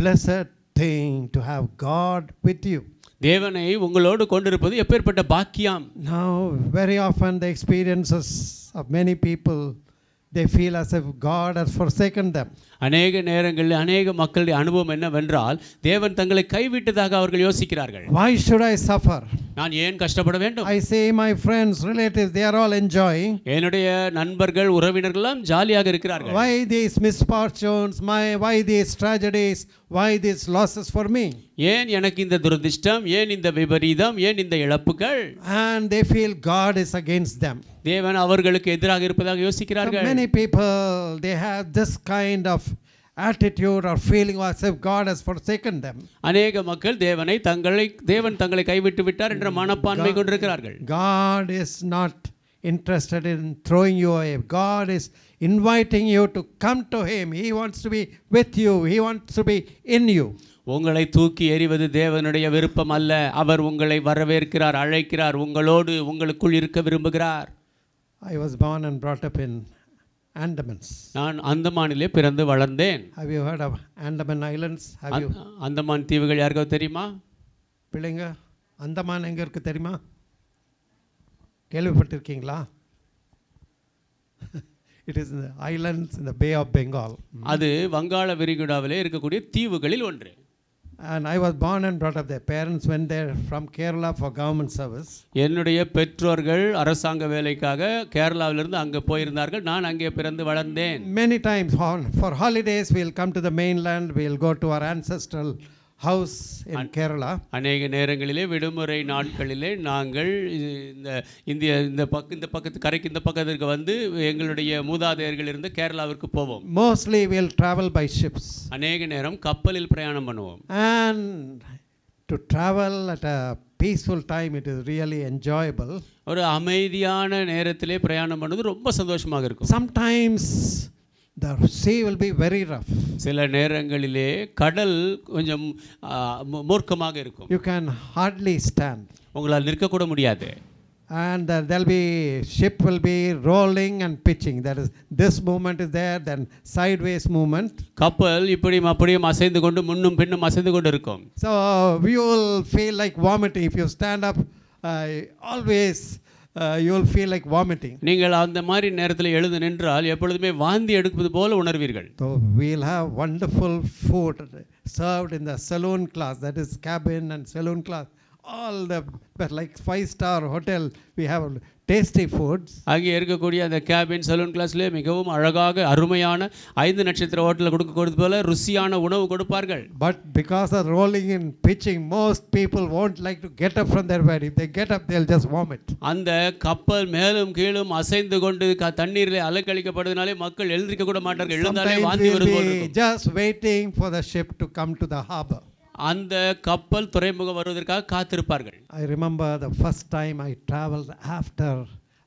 blessed thing to have God with you. தேவனை உங்களோடு கொண்டிருப்பது எப்பேற்பட்ட பாக்கியம். Now very often the experiences of many people, they feel as if God has forsaken them. அநேக நேரங்களில் அநேக மக்களுடைய அனுபவம் என்னவென்றால் தேவன் தங்களை கைவிட்டதாக அவர்கள் யோசிக்கிறார்கள். Why should I suffer? நான் ஏன் கஷ்டப்பட வேண்டும்? I see my friends, relatives, they are all enjoying. என்னுடைய நண்பர்கள் உறவினர்கள் எல்லாம் ஜாலியாக இருக்கிறார்கள். Why these misfortunes? Why these tragedies? Why these losses for me? ஏன் எனக்கு இந்த துரதிர்ஷ்டம், ஏன் இந்த விபரீதம், ஏன் இந்த இழப்புகள்? And they feel God is against them. தேவன் அவர்களுக்கு எதிராக இருப்பதாக யோசிக்கிறார்கள். Many people, they have this kind of attitude or feeling as if God has forsaken them. அநேக மக்கள் தேவன் தங்களை கைவிட்டு விட்டார் என்ற மனப்பான்மை கொண்டிருக்கிறார்கள். God is not interested in throwing you away. God is inviting you to come to him. He wants to be with you. He wants to be in you. உங்களை தூக்கி எறிவது தேவனுடைய விருப்பம் அல்ல. அவர் உங்களை வரவேற்கிறார், அழைக்கிறார், உங்களோடு உங்களுக்குள் இருக்க விரும்புகிறார். I was born and brought up in Andamans. நான் அந்தமானிலே பிறந்து வளர்ந்தேன். Have you heard of Andaman Islands? Have you? Andaman தீவுகள் யாருக்காவது தெரியுமா? பிள்ளைங்க, அந்தமான் எங்க இருக்கு தெரியுமா? கேள்விப்பட்டிருக்கீங்களா? It is in the islands in the Bay of Bengal. அது வங்காள விரிகுடாவிலே இருக்கக்கூடிய தீவுகளில் ஒன்று. And I was born and brought up there. Parents went there from Kerala for government service. என்னுடைய பெற்றோர்கள் அரசாங்க வேலைக்காக கேரளாவிலிருந்து அங்கே போயிருந்தார்கள். நான் அங்கே பிறந்து வளர்ந்தேன். Many times for holidays we'll come to the mainland. We'll go to our ancestral house in Kerala. அநேக நேரங்களிலே விடுமுறை நாட்களிலே நாங்கள் இந்த பக்கத்து கரைக்கு இந்த பக்கத்திற்கு வந்து எங்களுடைய மூதாதையர்கள் இருந்து கேரளாவிற்கு போவோம். Mostly we'll travel by ships. அநேக நேரம் கப்பலில் பிரயாணம் பண்ணுவோம். And to travel at a peaceful time, it is really enjoyable. ஒரு அமைதியான நேரத்திலே பிரயாணம் பண்ணுவது ரொம்ப சந்தோஷமாக இருக்கும். Sometimes the sea will be very rough. சில நேரங்களிலே கடல் கொஞ்சம் மூர்க்கமாக இருக்கும். You can hardly stand. உங்களால் நிற்கக்கூட முடியாது. And there'll be ship will be rolling and pitching. That is, this movement is there, then sideways movement. கப்பல் இப்படியும் அப்படியும் அசைந்து கொண்டு முன்னும் பின்னும் அசைந்து கொண்டு இருக்கும். So we will feel like vomiting if you stand up. Always you will feel like vomiting. நீங்கள் அந்த மாதிரி நேரத்தில் எழுந்து நின்றால் எப்பொழுதுமே வாந்தி எடுப்பது போல உணர்வீர்கள். So we'll have wonderful food served in the saloon class, that is cabin and saloon class. All the like 5-star hotel, we have tasty foods. அங்கே இருக்கக்கூடிய அந்த கேபின் சலூன் கிளாஸ்ல மிகவும் அழகாக அருமையான 5 நட்சத்திர ஹோட்டலில் கொடுக்கறது போல ருசியான உணவு கொடுப்பார்கள். But because of rolling and pitching, most people won't like to get up from their bed. If they get up, they'll just vomit. அந்த கப்பல் மேலும் கீழும் அசைந்து கொண்டு தண்ணீரில் அலைக்கழிக்கப்படுவதனாலே மக்கள் எழுந்திருக்க கூட மாட்டார்கள். எழுந்தாலே வாந்தி வருது போல இருக்கும். Just waiting for the ship to come to the harbor. அந்த கப்பல் துறைமுகம் வருவதற்காக காத்திருப்பார்கள். I remember the first time I traveled after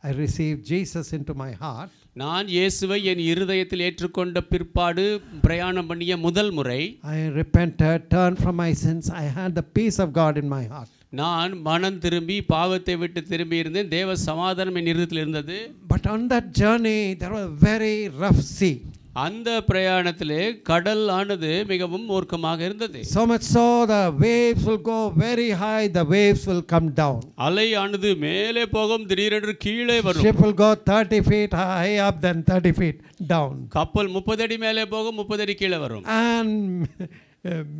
I received Jesus into my heart. நான் இயேசுவை என் இருதயத்தில் ஏற்றுக்கொண்ட பிற்பாடு பிரயாணம் பண்ணிய முதல் முறை I repented, turned from my sins. I had the peace of God in my heart. நான் மனம் திரும்பி பாவத்தை விட்டு திரும்பி இருந்தேன். தேவ சமாதானம் என் இருதயத்தில் இருந்தது. But on that journey there was a very rough sea. அந்த பிரயாணத்திலே கடல் ஆனது மிகவும் மூர்க்கமாக இருந்தது. So much so the waves will go very high, the waves will come down. அலை ஆனது மேலே போகும், திடீரென்று கீழே வரும். Ship will go 30 feet high up, then 30 feet down. கப்பல் 30 அடி மேலே போகும், 30 அடி கீழே வரும். And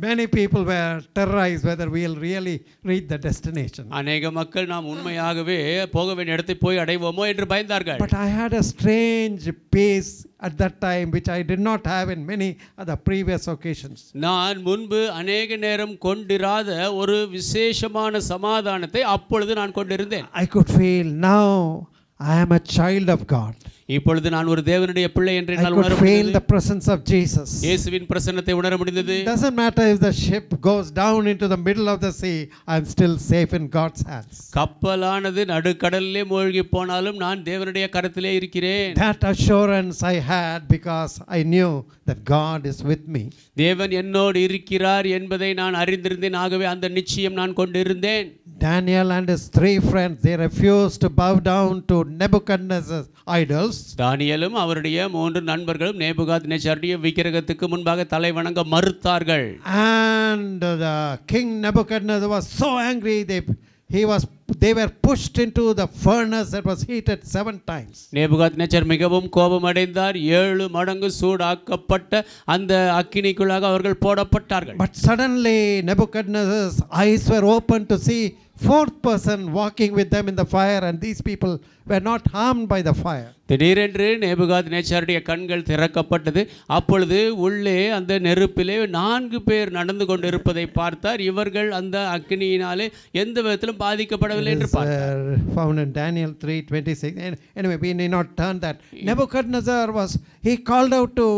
many people were terrorized whether we will really reach the destination. அநேக மக்கள் நாம் உண்மையாகவே போக வேண்டிய இடத்தை போய் அடைவோமோ என்று பயந்தார்கள். But I had a strange peace at that time which I did not have in many other previous occasions. நான் முன்பு அநேக நேரம் கொண்டிராத ஒரு விசேஷமான சமாதானத்தை அப்பொழுது நான் கொண்டிருந்தேன். I could feel now I am a child of God. இப்பொழுது நான் ஒரு தேவனுடைய பிள்ளை என்று என்னால் உணர I could feel முடிந்தது. the presence of Jesus. இயேசுவின் பிரசன்னத்தை உணர முடிந்தது. It doesn't matter if the ship goes down into the middle of the sea, I am still safe in God's hands. கப்பலானது நடுக்கடலிலே மூழ்கி போனாலும் நான் தேவனுடைய கரத்திலே இருக்கிறேன். That assurance I had because I knew that God is with me. தேவன் என்னோடு இருக்கிறார் என்பதை நான் அறிந்திருந்தேன். ஆகவே அந்த நிச்சயம் நான் கொண்டிருந்தேன். Daniel and his 3 friends, they refused to bow down to Nebuchadnezzar's idols. தானியேலும் அவருடைய 3 நண்பர்களும் நேபுகாத்நேச்சாருடைய விக்கிரகத்துக்கு முன்பாக தலை வணங்க மறுத்தார்கள். And the king Nebuchadnezzar was so angry, they were pushed into the furnace that was heated 7 times. Nebuchadnezzar மிகவும் கோபம் அடைந்தார். 7 மடங்கு சூடாக்கப்பட்ட அந்த அக்கினிக்குள்ளாக அவர்கள் போடப்பட்டார்கள். But suddenly Nebuchadnezzar's eyes were opened to see 4th person walking with them in the fire, and these people were not harmed by the fire. திடீரென்று நேபுகாத்நேச்சாருடைய கண்கள் திறக்கப்பட்டது. அப்பொழுது உள்ளே அந்த நெருப்பிலே 4 பேர் நடந்து கொண்டிருப்பதை பார்த்தார். இவர்கள் அந்த அக்கினியினாலே எந்த விதத்திலும் பாதிக்கப்படவில்லை என்று பார்த்தார். Found in Daniel 3:26. Anyway, we need not turn that. Nebuchadnezzar he called out to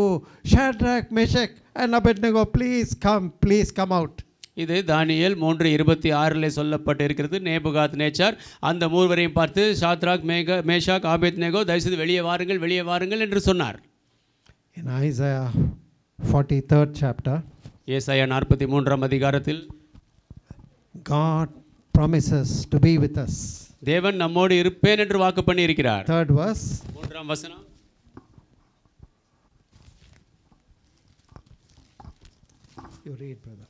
Shadrach, Meshach and Abednego, please come out. இது தானியேல் 3:26 சொல்லப்பட்டிருக்கிறது. நேபுகாத்நேச்சார் அந்த மூவரையும் பார்த்து சாத்ராக், மேஷாக், ஆபேத்நேகோ, தயவுசெய்து வெளியே வாருங்கள் என்று சொன்னார். In Isaiah 43rd chapter, ஏசாயா 43ஆம் அதிகாரத்தில் God promises to be with us. தேவன் நம்மோடு இருப்பேன் என்று வாக்கு பண்ணி இருக்கிறார். 3rd verse. 3ஆம் வசனம். You read, brother.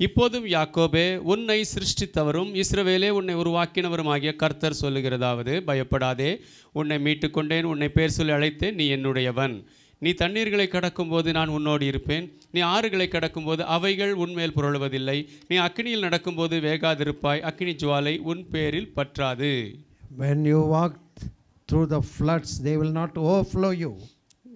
இப்போதும் யாக்கோபே, உன்னை சிருஷ்டித்தவரும் இஸ்ரவேலே உன்னை உருவாக்கினவருமாகிய கர்த்தர் சொல்லுகிறதாவது, பயப்படாதே, உன்னை மீட்டுக்கொண்டேன், உன்னை பேர் சொல்லி அழைத்தேன், நீ என்னுடையவன். நீ தண்ணீர்களை கடக்கும்போது நான் உன்னோடு இருப்பேன், நீ ஆறுகளை கடக்கும்போது அவைகள் உன்மேல் புரளுவதில்லை, நீ அக்கினியில் நடக்கும்போது வேகாதிருப்பாய், அக்கினி ஜுவாலை உன் பேரில் பற்றாது. When you walk through the floods, they will not overflow you.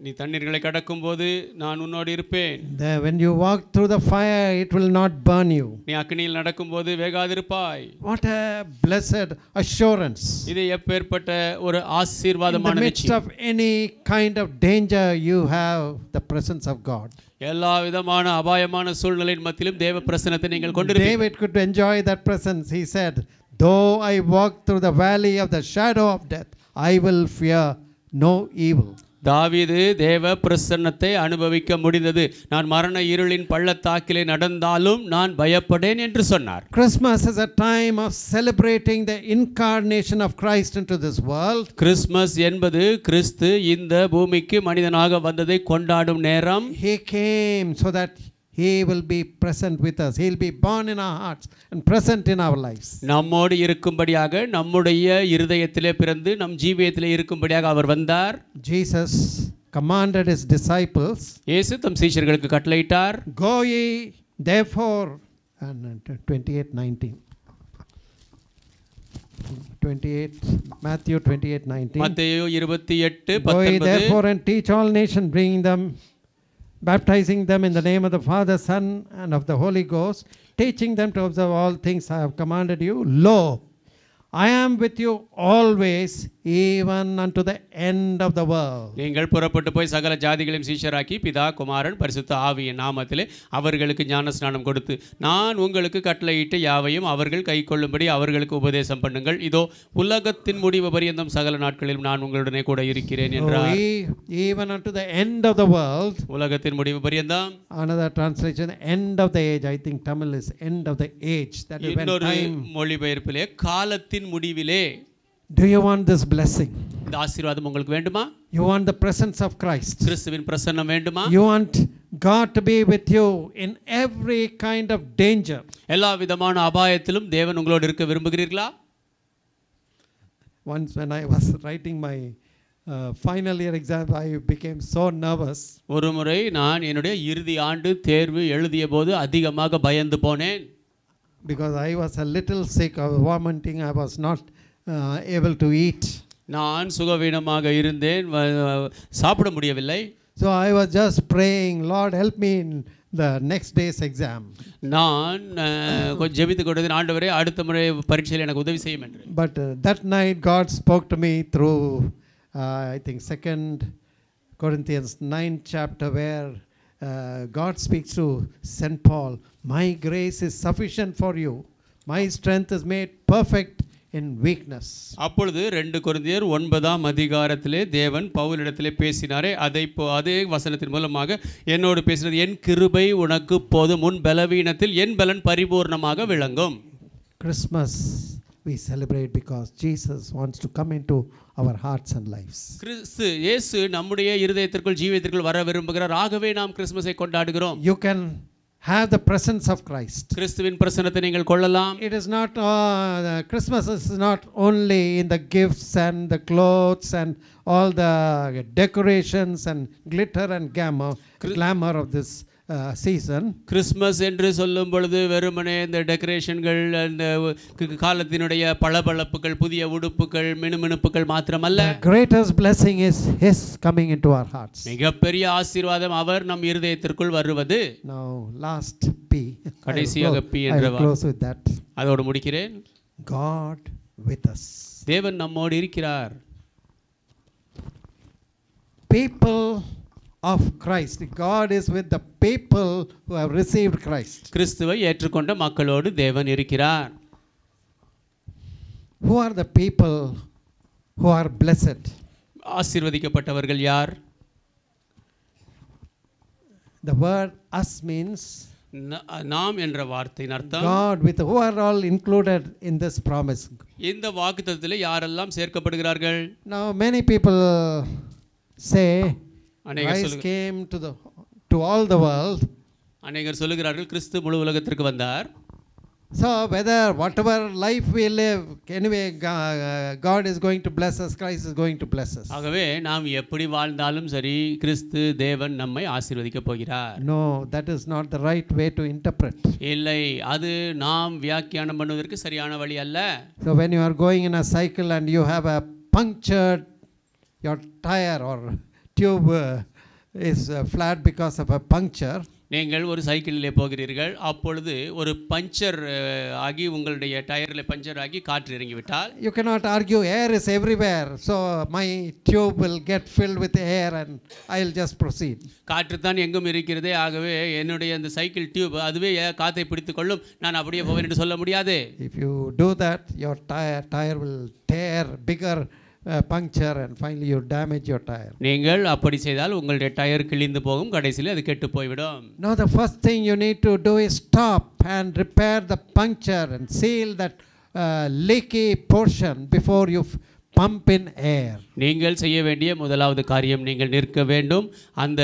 நீ தண்ணீர்களை கடக்கும்போது நான் உன்னோடு இருப்பேன். When you walk through the fire, it will not burn you. நீ அக்கினியில் நடக்கும்போது வேகாதிருப்பாய். What a blessed assurance. இது எப்பேற்பட்ட ஒரு In ஆசீர்வாதமான the midst நிச்சயம். of any kind of danger, you have the presence of God. எல்லா விதமான அபாயமான சூழ்நிலையின் மத்தியிலும் தேவ பிரசன்னத்தை நீங்கள் கொண்டிருப்பீர்கள். David could enjoy that presence. He said, though I walk through the valley of the shadow of death, I will fear no evil. தாவீது தேவ பிரசன்னத்தை அனுபவிக்க முடிந்தது. நான் மரண இருளின் பள்ளத்தாக்கிலே நடந்தாலும் நான் பயப்படேன் என்று சொன்னார். Christmas is a time of celebrating the incarnation of Christ into this world. Christmas என்பது கிறிஸ்து இந்த பூமிக்கு மனிதனாக வந்ததை கொண்டாடும் நேரம். He came so that He will be present with us. He will be born in our hearts and present in our lives. நம்மோடு இருக்கும்படியாக, நம்முடைய இருதயத்திலே பிறந்து நம் ஜீவியத்திலே இருக்கும்படியாக அவர் வந்தார். Jesus commanded His disciples, இயேசு தம் சீஷர்களுக்கு கட்டளையிட்டார், go ye therefore, and 28:19. 28 Matthew 28:19. மத்தேயு 28:19. Go ye therefore and teach all nations, bringing them, baptizing them in the name of the Father, Son, and of the Holy Ghost, teaching them to observe all things I have commanded you. Lo, I am with you always, even unto the end of the world. நீங்கள் புறப்பட்டு போய் சகல ஜாதிகளையும் சீஷராக்கி பிதா, குமாரன், பரிசுத்த ஆவியின் நாமத்திலே அவர்களுக்கு ஞானஸ்நானம் கொடுத்து நான் உங்களுக்கு கட்டளையிட்டு யாவையும் அவர்கள் கைக்கொள்ளும்படி அவர்களுக்கு உபதேசம் பண்ணுங்கள். இதோ உலகத்தின் முடிவு பரியந்தம் சகல நாட்களிலும் நான் உங்களுடனே கூட இருக்கிறேன் என்றார். Even unto the end of the world. உலகத்தின் முடிவு பரியந்தம். Another translation, end of the age. I think Tamil is end of the age. That is when இன்னொரு time. மொழிபெயர்ப்பிலே காலத்தின் முடிவிலே. Do you want this blessing? இந்த ஆசீர்வாதம் உங்களுக்கு வேண்டுமா? You want the presence of Christ? கிறிஸ்துவின் பிரசன்னம் வேண்டுமா? You want God to be with you in every kind of danger? எல்லா விதமான அபாயத்திலும் தேவன் உங்களோடு இருக்க விரும்புகிறீர்களா? Once when I was writing my final year exam, I became so nervous. ஒரு முறை நான் என்னுடைய இறுதி ஆண்டு தேர்வு எழுதிய போது அதிகமாக பயந்து போனேன். Because I was a little sick, I was vomiting, I was not able to eat. நான் சுகவீனமாக இருந்தேன், சாப்பிட முடியவில்லை. So I was just praying, Lord help me in the next day's exam. நான் கொஞ்சம் ஜெபித்து கொண்டது, ஆண்டவரே அடுத்த முறை பரீட்சையில் எனக்கு உதவி செய்யும் என்று. But that night God spoke to me through I think 2 Corinthians 9th chapter, where God speaks to St. Paul, my grace is sufficient for you, my strength is made perfect in weakness. அப்பொழுது 2 கொரிந்தியர் 9ஆம் அதிகாரத்திலே தேவன் பவுலிடத்திலே பேசினாரே, அதே வசனத்தின் மூலமாக என்னோடு பேசினது, என் கிருபை உனக்கு போதும், உன் பலவீனத்தில் என் பலன் பரிபூர்ணமாக விளங்கும். Christmas we celebrate because Jesus wants to come into our hearts and lives. கிறிஸ்து இயேசு நம்முடைய இருதயத்திற்குள் ஜீவியத்திற்குள் வர விரும்புகிறார். ஆகவே நாம் கிறிஸ்மஸை கொண்டாடுகிறோம். You can have the presence of Christ. கிறிஸ்துவின் பிரசன்னத்தை நீங்கள் கொள்ளலாம். It is not Christmas is not only in the gifts and the clothes and all the decorations and glitter and glamour of this season. Christmas என்று சொல்லும் பொழுது வெறுமனே இந்த டெக்கரேஷன்கள், அந்த காலத்தினுடைய பளபளப்புகள், புதிய உடுப்புகள், மினுமினுப்புகள் மாத்திரமல்ல. The greatest blessing is His coming into our hearts. மிகப்பெரிய ஆசீர்வாதம் அவர் நம் இருதயத்திற்குள் வருவது. Now last P. கடைசியாக P என்ற I will close with that. அதோடு முடிக்கிறேன். God with us. தேவன் நம்மோடு இருக்கிறார். People of Christ. God is with the people who have received Christ. கிறிஸ்துவை ஏற்றுக்கொண்ட மக்களோடு தேவன் இருக்கிறார். Who are the people who are blessed? ஆசீர்வதிக்கப்பட்டவர்கள் யார்? The word us means நாம் என்ற வார்த்தையின் அர்த்தம் God with, who are all included in this promise. இந்த வாக்குத்தத்தத்திலே யாரெல்லாம் சேர்க்கப்படுகிறார்கள்? Now many people say Christ came to all the world. அநேகர் சொல்லுகிறார்கள் கிறிஸ்து முழு உலகத்திற்கு வந்தார். So whether whatever life we live, anyway, God is going to bless us. Christ is going to bless us. ஆகவே நாம் எப்படி வாழ்ந்தாலும் சரி கிறிஸ்து தேவன் நம்மை ஆசீர்வதிக்கப் போகிறார். No, that is not the right way to interpret. இல்லை, அது நாம் வியாக்கியானம் பண்ணுவதற்கு சரியான வழி அல்ல. So when you are going in a cycle and you have a punctured, your tire or tube is flat because of a puncture. நீங்கள் ஒரு சைக்கிளிலே போகிறீர்கள், அப்பொழுது ஒரு பஞ்சர் ஆகி உங்களுடைய டயரில் பஞ்சர் ஆகி காற்று இறங்கிவிட்டால் You cannot argue, air is everywhere, so my tube will get filled with air and I will just proceed. காற்று தான் எங்கும் இருக்கிறதே, ஆகவே என்னுடைய அந்த சைக்கிள் டியூப் அதுவே காற்றை பிடித்து கொள்ளும், நான் அப்படியே போவேன் என்று சொல்ல முடியாது. If you do that, your tire will tear bigger puncture and finally you damage your tire. நீங்கள் அப்படி செய்தால் உங்களுடைய டயர் கிழிந்து போகும், கடைசியில் அது கெட்டு போய்விடும். Now the first thing you need to do is stop and repair the puncture and seal that leaky portion before you pump in air. நீங்கள் செய்ய வேண்டிய முதலாவது காரியம், நீங்கள் நிற்க வேண்டும், அந்த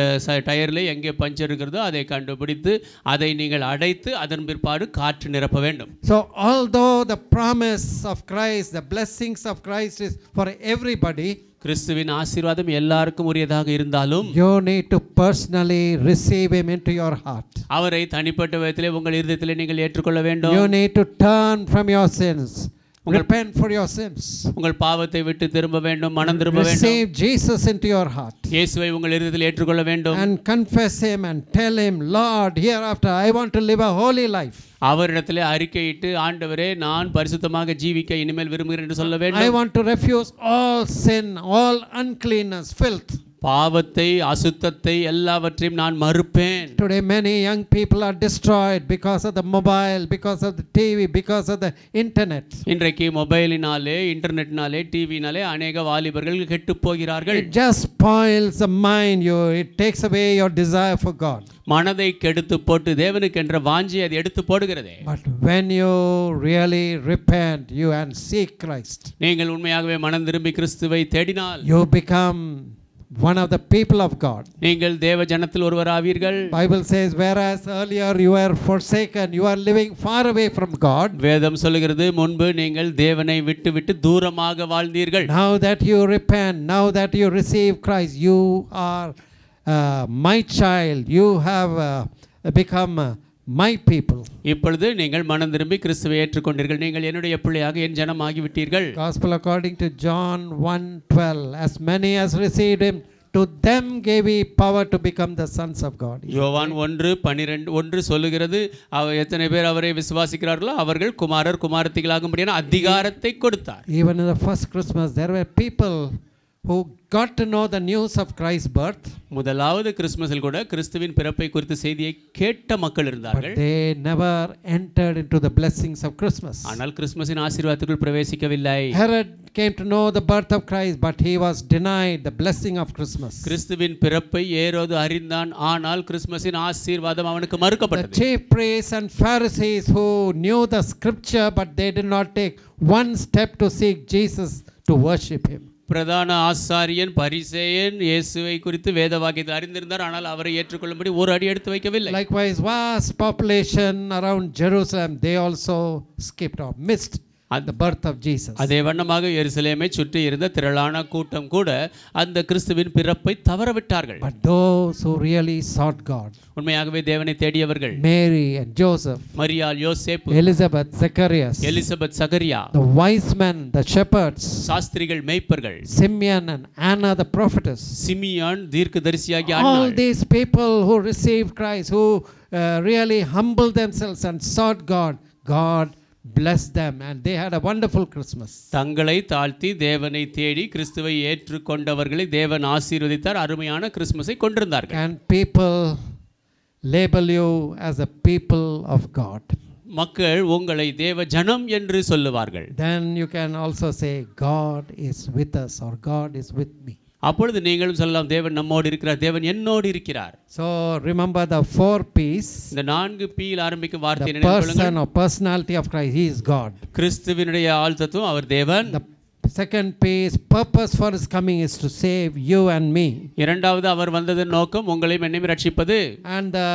டயரில் எங்கே பஞ்சர் இருக்கிறதோ அதை கண்டுபிடித்து அதை நீங்கள் அடைத்து அதன் பிற்பாடு காற்று நிரப்ப வேண்டும். So although the promise of Christ, the blessings of Christ is for everybody, கிறிஸ்துவின் ஆசீர்வாதம் எல்லாருக்கும் உரியதாக இருந்தாலும் you need to personally receive him into your heart. அவரை தனிப்பட்ட விதத்திலே உங்கள் இருதயத்திலே நீங்கள் ஏற்றுக்கொள்ள வேண்டும். You need to turn from your sins. Repent for your sins. உங்கள் பாவத்தை விட்டு திரும்ப வேண்டும், மனம் திரும்ப வேண்டும். Receive Jesus into your heart. இயேசுவை உங்கள் இருதயத்தில் ஏற்றுக்கொள்ள வேண்டும். And confess him and tell him, Lord, hereafter I want to live a holy life. அவரிடத்திலே அறிக்கையிட்டு, ஆண்டவரே நான் பரிசுத்தமாக ஜீவிக்க இனிமேல் விரும்புகிறேன் என்று சொல்ல வேண்டும். I want to refuse all sin, all uncleanness, filth. பாவத்தை, அசுத்தத்தை எல்லாவற்றையும் நான் மறுப்பேன். Today many young people are destroyed because of the mobile, because of the TV, because of the internet. இன்றைக்கு மொபைலினாலே, இன்டர்நெட்னாலே, டிவினாலே அநேக வாலிபர்கள் கெட்டு போகிறார்கள். It just spoils the mind. It takes away your desire for God. மனதை கெடுத்து போட்டு தேவனுக்கு என்ற வாஞ்சியை அது எடுத்து போடுகிறது. But when you really repent, you and seek Christ, நீங்கள் உண்மையாகவே மனம் திரும்பி கிறிஸ்துவை தேடினால் you become one of the people of God. நீங்கள் தேவ ஜனத்தில் ஒருவராவீர்கள். Bible says, whereas earlier you were forsaken, you are living far away from God. வேதம் சொல்லுகிறது, முன்பு நீங்கள் தேவனை விட்டு விட்டு தூரமாக வாழ்ந்தீர்கள். Now that you repent, now that you receive Christ, you are my child. You have become my people. இப்பொழுது நீங்கள் மனம் திரும்பி கிறிஸ்துவை ஏற்றுக்கொண்டீர்கள், நீங்கள் என்னுடைய பிள்ளையாக என் ஜனமாகி விட்டீர்கள். Gospel according to John 1:12, as many as received him, to them gave he power to become the sons of God. யோவான் 1:12 சொல்லுகிறது, எத்தனை பேர் அவரை விசுவாசிக்கிறார்களோ அவர்கள் குமாரர் குமாரத்திகளாகும்படியான அதிகாரத்தை கொடுத்தார். Even in the first Christmas there were people who got to know the news of Christ's birth. முதலாவது கிறிஸ்மஸில் கூட கிறிஸ்துவின் பிறப்பை குறித்த செய்தியை கேட்ட மக்கள் இருந்தார்கள். But they never entered into the blessings of Christmas. ஆனால் கிறிஸ்மஸின் ஆசீர்வாதத்துக்குள் பிரவேசிக்கவில்லை. Herod came to know the birth of Christ, but he was denied the blessing of Christmas. கிறிஸ்துவின் பிறப்பை ஏரோது அறிந்தான், ஆனால் கிறிஸ்மஸின் ஆசீர்வாதம் அவனுக்கு மறுக்கப்பட்டது. The chief priests and Pharisees who knew the scripture, but they did not take one step to seek Jesus to worship him. பிரதான ஆசாரியன் பரிசேயன் இயேசுவை குறித்து வேத வாக்கியத்தை அறிந்திருந்தார், ஆனால் அவரை ஏற்றுக்கொள்ளும்படி ஒரு அடி எடுத்து வைக்கவில்லை. Likewise, vast population around Jerusalem, they also skipped or missed the birth of Jesus. அதே வண்ணமாக எருசலேமை சுற்றி இருந்த திரளான கூட்டம் கூட அந்த கிறிஸ்துவின் பிறப்பை தவறவிட்டார்கள். But those who really sought God, உண்மையாகவே தேவனை தேடியவர்கள், Mary and Joseph, மரியாள், யோசேப்பு, Elizabeth, Zacharias, Elizabeth, Zechariah, the wise men, the shepherds, சாஸ்திரிகள், மேய்ப்பர்கள், Simeon and Anna the prophetess, சிமியான் தீர்க்கதரிசியாகிய all Annal, these people who received Christ, who really humbled themselves and sought God, God blessed them and they had a wonderful Christmas. தங்களை தாழ்த்தி தேவனை தேடி கிறிஸ்துவை ஏற்றுக்கொண்டவர்களை தேவன் ஆசீர்வதித்தார், அருமையான கிறிஸ்மஸை கொண்டிருந்தார்கள். And people label you as a people of God. மக்கள் உங்களை தேவ ஜனம் என்று சொல்லுவார்கள். Then you can also say God is with us or God is with me. அப்பொழுது நீங்களும் சொல்லலாம், தேவன் நம்மோடு இருக்கிறார், தேவன் என்னோடு இருக்கிறார். So remember the 4 P's. இந்த 4 Pயில் ஆரம்பிக்கும் வார்த்தை The நினைவு கொள்ளுங்கள். person or personality of Christ, he is God. கிறிஸ்துவினுடைய ஆள் தத்துவம், அவர் தேவன். The second P is purpose for his coming is to save you and me. இரண்டாவது அவர் வந்ததன் நோக்கம் உங்களையும் என்னையும் ரட்சிப்பது. And the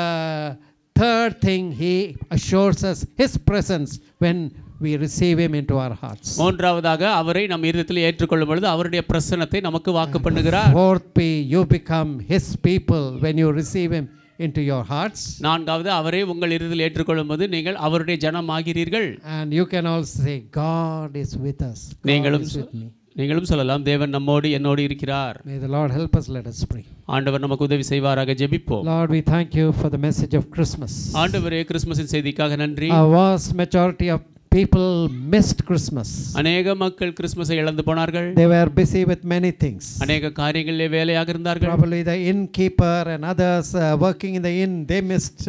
third thing, He assures us His presence when we receive Him into our hearts. மூன்றாவதாக அவரை நம் இருதயத்தில் ஏற்றுக்கொள்ளும் பொழுது அவருடைய பிரசன்னத்தை நமக்கு வாக்கு பண்ணுகிறார். Fourth P, you become His people when you receive Him into your hearts. நான்காவது அவரை உங்கள் இருதயத்தில் ஏற்றுக்கொள்ளும் போது நீங்கள் அவருடைய ஜனமாகிறீர்கள். And you can also say, God is with us. God நீங்களும் is with me. நீங்களும் சொல்லலாம், தேவன் நம்மோடு என்னோடு இருக்கிறார். May the Lord help us. Let us pray. ஆண்டவர் நமக்கு உதவி செய்வாராக. ஜெபிப்போம். Lord, we thank you for the message of Christmas. ஆண்டவரே, கிறிஸ்மஸின் செய்திக்காக நன்றி. A vast majority of people missed Christmas. அநேக மக்கள் கிறிஸ்மஸை இழந்து போனார்கள். They were busy with many things. அநேக காரியங்களிலே வேலையாக இருந்தார்கள். Probably the innkeeper and others working in the inn, they missed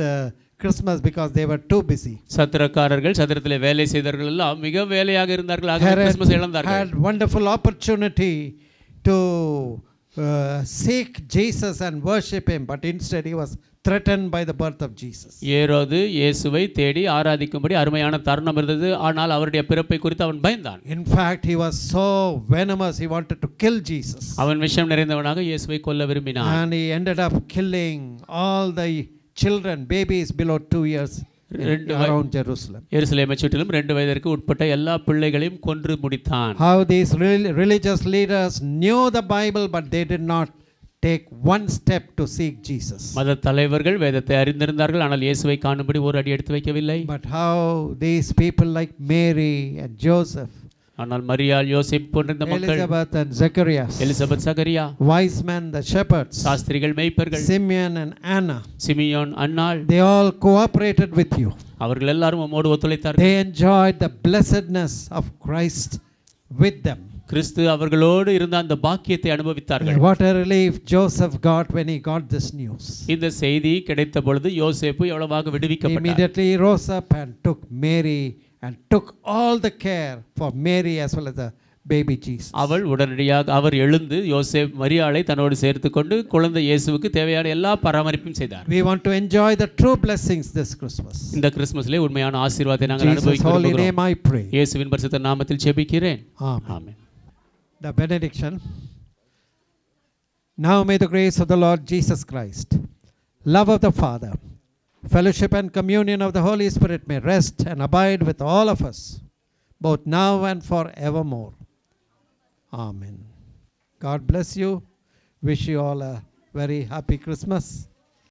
Christmas because they were too busy. சத்திரக்காரர்கள், சத்திரத்திலே வேலை செய்தவர்கள் எல்லாம் மிக வேலையாக இருந்தார்கள். ஆகவே கிறிஸ்மஸ் இழந்தார்கள். Had wonderful opportunity to seek Jesus and worship Him, but instead he was threatened by the birth of Jesus. ஏரோது இயேசுவை தேடி ஆராதிக்கும்படி அருமையான தருணம் இருந்தது. ஆனால் அவருடைய பிறப்பை குறித்து அவன் பயந்தான். In fact, he was so venomous, he wanted to kill Jesus. அவன் விஷம் நிறைந்தவனாக இயேசுவை கொல்ல விரும்பினான். And he ended up killing all the children, babies below 2 years around Jerusalem. எருசலேமை சுற்றிலும் 2 வயதிற்கு உட்பட்ட எல்லா பிள்ளைகளையும் கொன்று முடித்தான். How these religious leaders knew the Bible, but they did not take one step to seek Jesus. மத தலைவர்கள் வேதத்தை அறிந்திருந்தார்கள், ஆனால் இயேசுவை காணும்படி ஒரு அடி எடுத்து வைக்கவில்லை. But how these people like Mary and Joseph, ஆனால் மரியாள், யோசேப்பு போன்ற இந்த மக்கள், Elizabeth and Zacharias, Elizabeth, Zechariah, wise men, the shepherds, சாஸ்திரிகள், மேய்ப்பர்கள், Simeon and Anna, Simeon, Annal, they all cooperated with you. அவர்கள் எல்லாரும் உம்மோடு ஒத்துழைத்தார்கள். They enjoyed the blessedness of Christ with them. கிறிஸ்து அவர்களோடு இருந்த அந்த பாக்கியத்தை அனுபவித்தார்கள். What a relief Joseph got when he got this news. இந்த செய்தி கிடைத்த பொழுது யோசேப்பு எவ்வளவாக விடுவிக்கப்பட்டார். Immediately he rose up and took Mary and took all the care for Mary as well as the baby Jesus. அவர் எழுந்து யோசேப் மரியாளை தன்னோடு சேர்த்துக்கொண்டு குழந்தை இயேசுவுக்கு தேவையான எல்லா பராமரிப்பும் செய்தார். We want to enjoy the true blessings this Christmas. இந்த கிறிஸ்மஸிலே உண்மையான ஆசீர்வாதத்தை நாங்கள் அனுபவிக்க Jesus holy விரும்புகிறோம். name I pray. இயேசுவின் பரிசுத்த நாமத்தில் ஜெபிக்கிறேன். Amen. The benediction. Now may the grace of the Lord Jesus Christ, love of the Father, fellowship and communion of the Holy Spirit may rest and abide with all of us, both now and forevermore. Amen. God bless you. Wish you all a very happy Christmas.